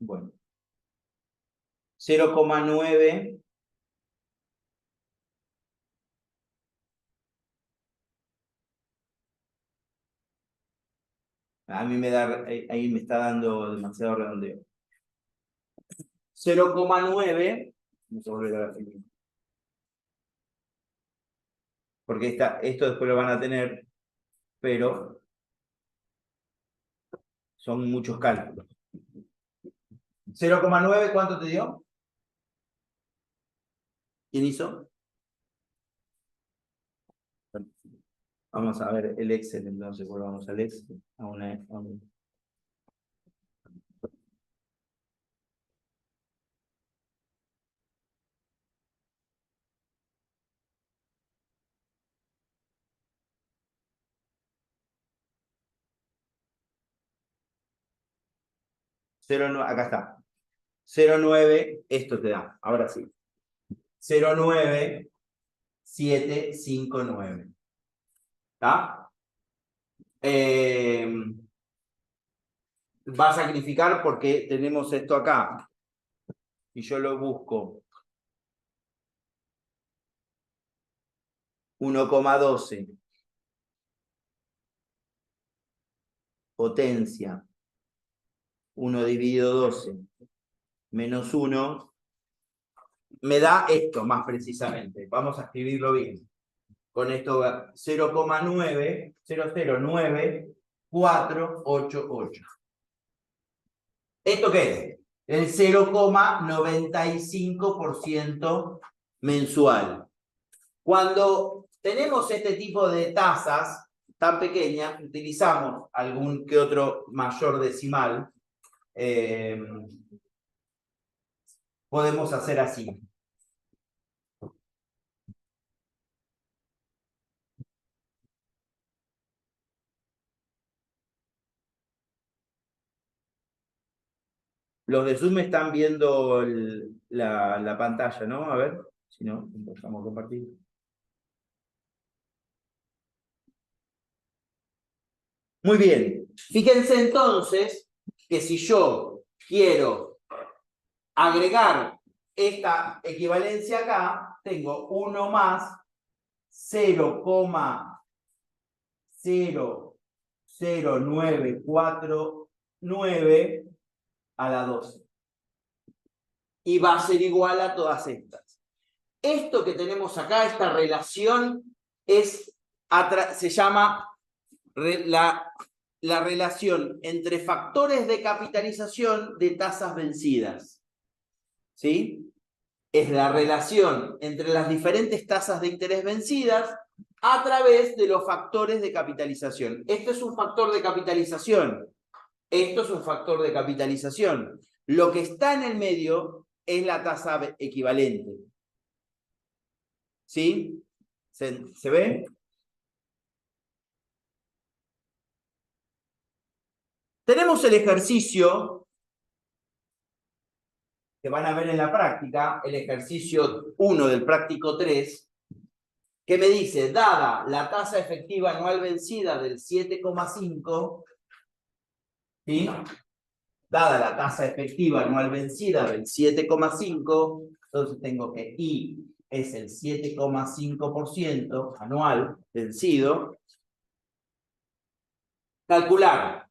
Bueno, 0,9 a mí me da, ahí me está dando demasiado redondeo. 0,9, vamos a volver a la figura. Porque esto después lo van a tener, pero son muchos cálculos. 0,9, ¿cuánto te dio? ¿Quién hizo? Vamos a ver el Excel, entonces volvamos al Excel. A una. 0,9, acá está. 0,9, esto te da, ahora sí. 0,9759. ¿Está? Va a sacrificar porque tenemos esto acá. Y yo lo busco. 1,12. Potencia. 1 dividido 12. Menos 1. Me da esto más precisamente. Vamos a escribirlo bien. Con esto 0,909488. ¿Esto qué es? El 0,95% mensual. Cuando tenemos este tipo de tasas tan pequeñas, utilizamos algún que otro mayor decimal. Podemos hacer así. Los de Zoom están viendo la pantalla, ¿no? A ver, si no, empezamos a compartir. Muy bien. Fíjense entonces que si yo quiero agregar esta equivalencia acá, tengo 1 más 0,00949 a la 12. Y va a ser igual a todas estas. Esto que tenemos acá, esta relación, se llama la relación entre factores de capitalización de tasas vencidas. ¿Sí? Es la relación entre las diferentes tasas de interés vencidas a través de los factores de capitalización. Esto es un factor de capitalización. Esto es un factor de capitalización. Lo que está en el medio es la tasa equivalente. ¿Sí? ¿Se ve? Tenemos el ejercicio que van a ver en la práctica, el ejercicio 1 del práctico 3, que me dice, dada la tasa efectiva anual vencida del 7,5, ¿sí? Dada la tasa efectiva anual vencida del 7,5, entonces tengo que I es el 7,5% anual vencido. Calcular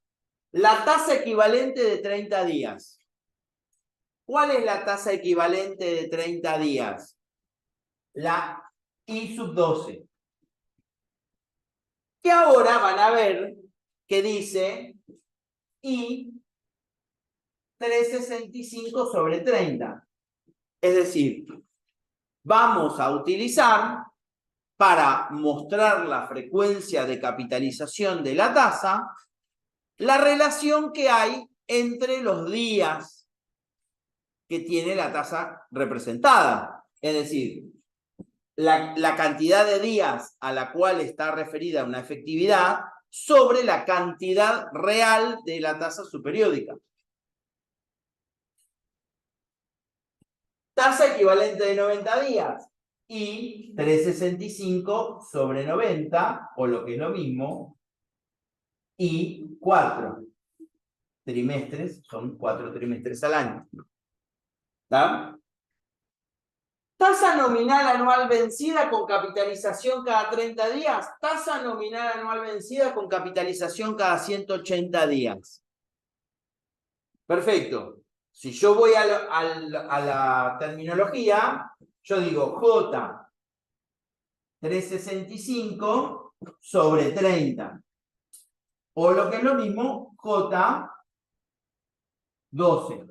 la tasa equivalente de 30 días. ¿Cuál es la tasa equivalente de 30 días? La I sub 12. Y ahora van a ver que dice I 365 sobre 30. Es decir, vamos a utilizar para mostrar la frecuencia de capitalización de la tasa, la relación que hay entre los días que tiene la tasa representada. Es decir, la cantidad de días a la cual está referida una efectividad sobre la cantidad real de la tasa subperiódica. Tasa equivalente de 90 días. Y 365 sobre 90, o lo que es lo mismo, y 4 trimestres, son 4 trimestres al año. ¿Está? Tasa nominal anual vencida con capitalización cada 30 días. Tasa nominal anual vencida con capitalización cada 180 días. Perfecto. Si yo voy a la terminología, yo digo J 365 sobre 30. O lo que es lo mismo, J 12.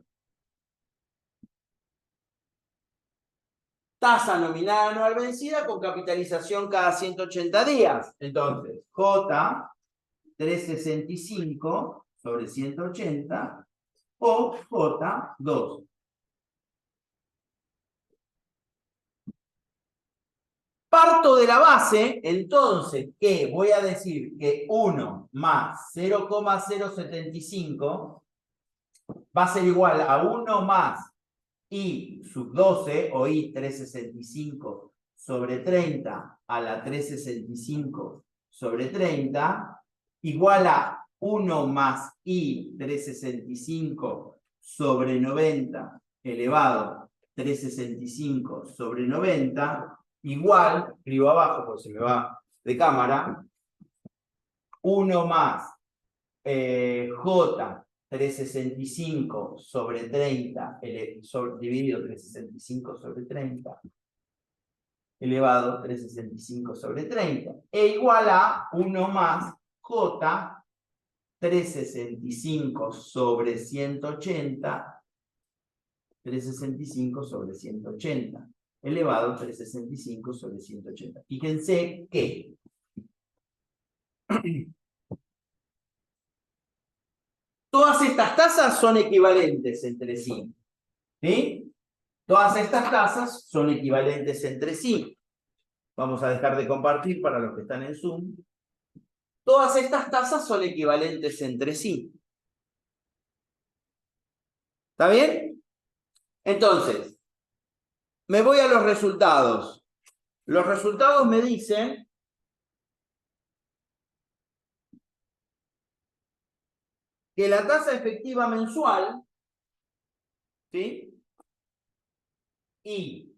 Tasa nominal anual vencida con capitalización cada 180 días. Entonces, J 365 sobre 180 o J 2. Parto de la base, entonces, que voy a decir que 1 más 0,075 va a ser igual a 1 más I sub 12 o I 365 sobre 30 a la 365 sobre 30 igual a 1 más I 365 sobre 90 elevado 365 sobre 90 igual, escribo abajo porque se me va de cámara, 1 más J 365 sobre 30 dividido 365 sobre 30 elevado 365 sobre 30 e igual a 1 más J 365 sobre 180 365 sobre 180 elevado 365 sobre 180. Fíjense que todas estas tasas son equivalentes entre sí. ¿Sí? Todas estas tasas son equivalentes entre sí. Vamos a dejar de compartir para los que están en Zoom. Todas estas tasas son equivalentes entre sí. ¿Está bien? Entonces, me voy a los resultados. Los resultados me dicen que la tasa efectiva mensual, ¿sí? I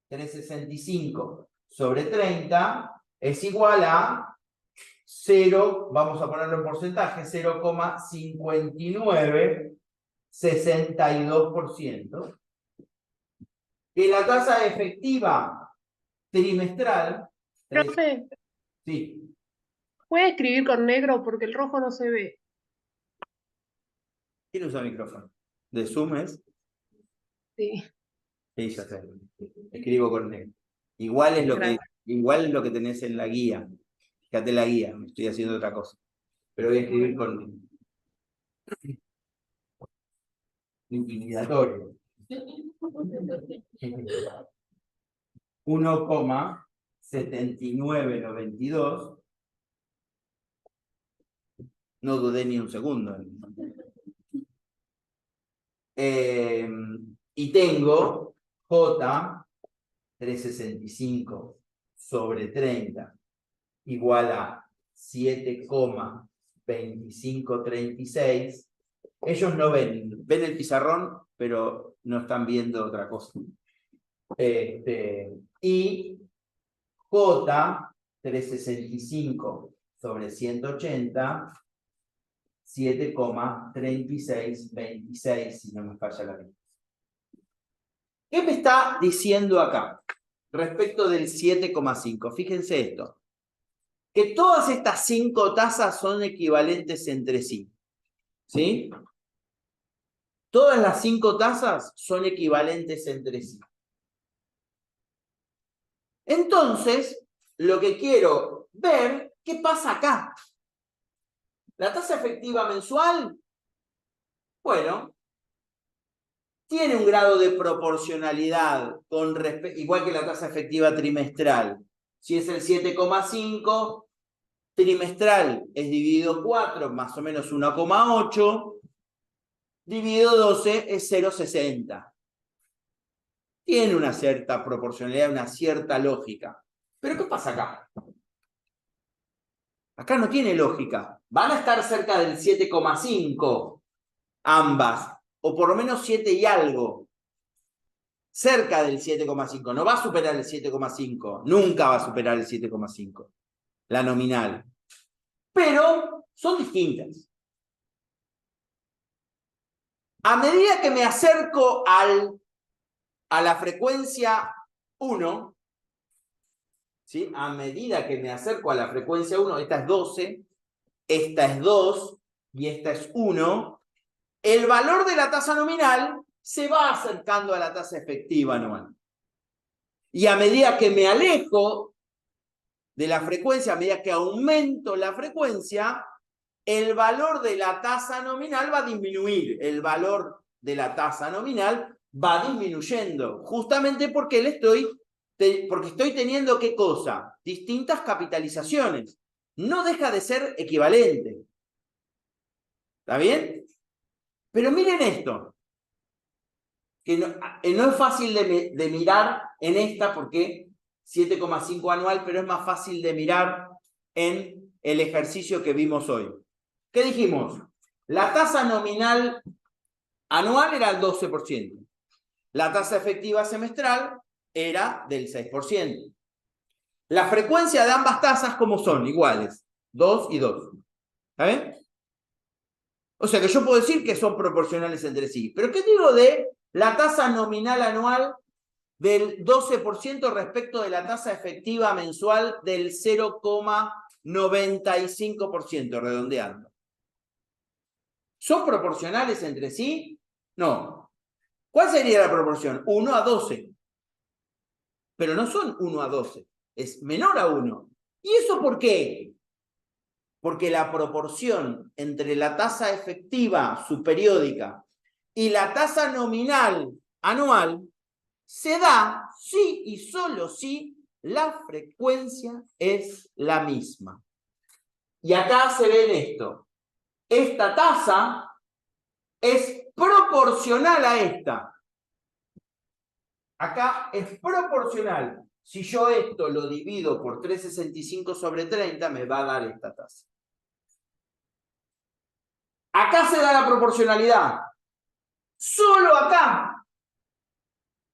365 sobre 30 es igual a 0, vamos a ponerlo en porcentaje, 0,5962%. Que la tasa efectiva trimestral... Profe, Sí. ¿puede escribir con negro porque el rojo no se ve? ¿Quién usa micrófono? ¿De Zoom es? Sí. Sí, ya sé. Escribo con negro. Igual es lo que tenés en la guía. Fíjate la guía, me estoy haciendo otra cosa. Pero voy a escribir con intimidatorio. $1,7992. No dudé ni un segundo. Y tengo J 365 sobre 30 igual a 7,2536. Ellos no ven el pizarrón, pero no están viendo otra cosa. Y J 365 sobre 180, 7,3626, si no me falla la vista. ¿Qué me está diciendo acá respecto del 7,5? Fíjense esto. Que todas estas 5 tasas son equivalentes entre sí. ¿Sí? Todas las 5 tasas son equivalentes entre sí. Entonces, lo que quiero ver, ¿qué pasa acá? La tasa efectiva mensual, bueno, tiene un grado de proporcionalidad con igual que la tasa efectiva trimestral. Si es el 7,5, trimestral es dividido 4, más o menos 1,8, dividido 12 es 0,60. Tiene una cierta proporcionalidad, una cierta lógica. ¿Pero qué pasa acá? Acá no tiene lógica. Van a estar cerca del 7,5 ambas, o por lo menos 7 y algo. Cerca del 7,5. No va a superar el 7,5. Nunca va a superar el 7,5. La nominal. Pero son distintas. A medida que me acerco a la frecuencia 1, ¿sí? A medida que me acerco a la frecuencia 1, esta es 12, esta es 2 y esta es 1, el valor de la tasa nominal se va acercando a la tasa efectiva anual. Y a medida que me alejo de la frecuencia, a medida que aumento la frecuencia, el valor de la tasa nominal va a disminuir. El valor de la tasa nominal va disminuyendo, justamente porque estoy teniendo, ¿qué cosa? Distintas capitalizaciones. No deja de ser equivalente. ¿Está bien? Pero miren esto, que no es fácil de mirar en esta porque 7,5 anual, pero es más fácil de mirar en el ejercicio que vimos hoy. ¿Qué dijimos? La tasa nominal anual era el 12%. La tasa efectiva semestral era del 6%. La frecuencia de ambas tasas, ¿cómo son? Iguales. 2 y 2. ¿Está bien? O sea que yo puedo decir que son proporcionales entre sí. ¿Pero qué digo de la tasa nominal anual del 12% respecto de la tasa efectiva mensual del 0,95%, redondeando? ¿Son proporcionales entre sí? No. ¿Cuál sería la proporción? 1 a 12. Pero no son 1 a 12. Es menor a 1. ¿Y eso por qué? Porque la proporción entre la tasa efectiva subperiódica y la tasa nominal anual se da si y solo si la frecuencia es la misma. Y acá se ve esto. Esta tasa es proporcional a esta. Acá es proporcional. Si yo esto lo divido por 365 sobre 30, me va a dar esta tasa. Acá se da la proporcionalidad. Solo acá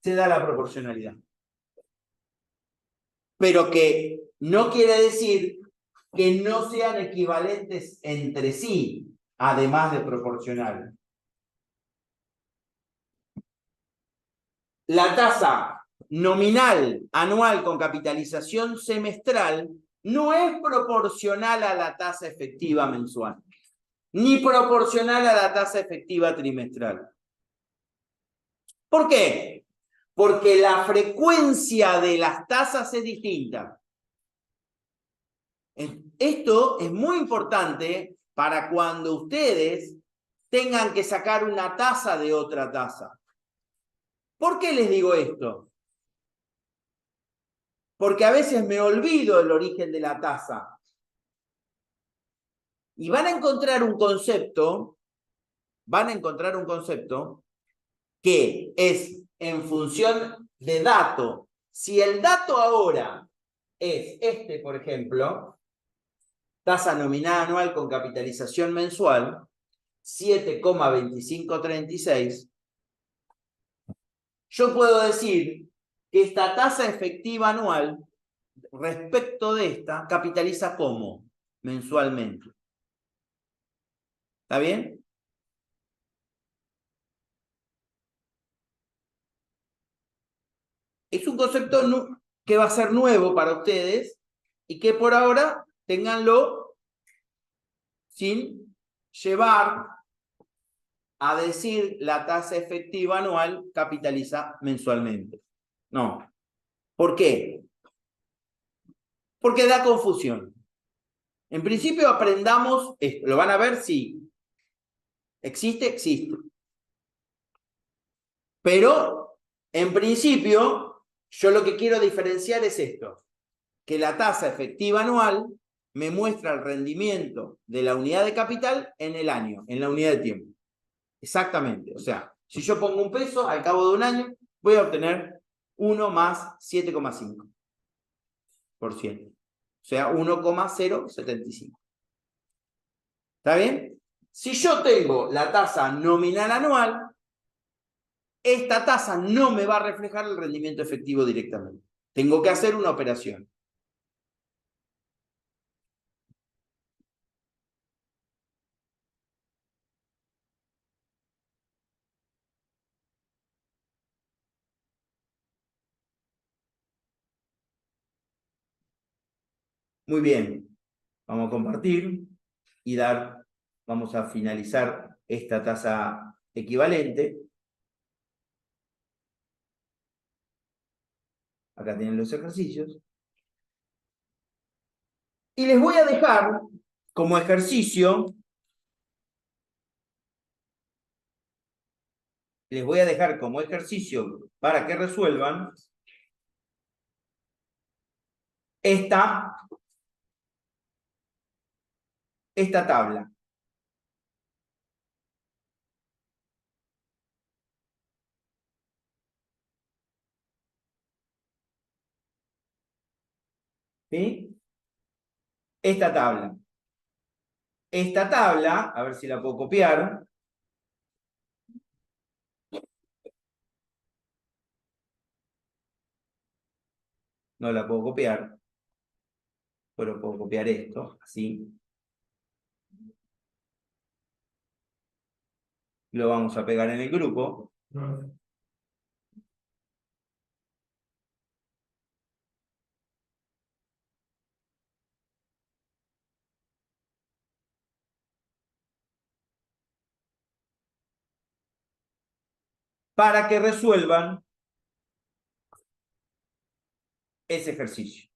se da la proporcionalidad. Pero que no quiere decir que no sean equivalentes entre sí, además de proporcional. La tasa nominal anual con capitalización semestral no es proporcional a la tasa efectiva mensual, ni proporcional a la tasa efectiva trimestral. ¿Por qué? Porque la frecuencia de las tasas es distinta. Esto es muy importante para cuando ustedes tengan que sacar una tasa de otra tasa. ¿Por qué les digo esto? Porque a veces me olvido del origen de la tasa. Y van a encontrar un concepto que es en función de dato. Si el dato ahora es este, por ejemplo, tasa nominal anual con capitalización mensual, 7,2536, yo puedo decir que esta tasa efectiva anual, respecto de esta, capitaliza como mensualmente. ¿Está bien? Es un concepto que va a ser nuevo para ustedes y que por ahora ténganlo sin llevar a decir la tasa efectiva anual capitaliza mensualmente. No. ¿Por qué? Porque da confusión. En principio aprendamos esto. ¿Lo van a ver? Sí. ¿Existe? Existe. Pero, en principio, yo lo que quiero diferenciar es esto. Que la tasa efectiva anual me muestra el rendimiento de la unidad de capital en el año, en la unidad de tiempo. Exactamente. O sea, si yo pongo un peso, al cabo de un año, voy a obtener 1 más 7,5%. O sea, 1,075. ¿Está bien? Si yo tengo la tasa nominal anual, esta tasa no me va a reflejar el rendimiento efectivo directamente. Tengo que hacer una operación. Muy bien. Vamos a compartir y vamos a finalizar esta tasa equivalente. Acá tienen los ejercicios. Y les voy a dejar como ejercicio, para que resuelvan esta tabla. ¿Sí? Esta tabla. Esta tabla, a ver si la puedo copiar. No la puedo copiar, pero puedo copiar esto, así. Lo vamos a pegar en el grupo. Para que resuelvan ese ejercicio.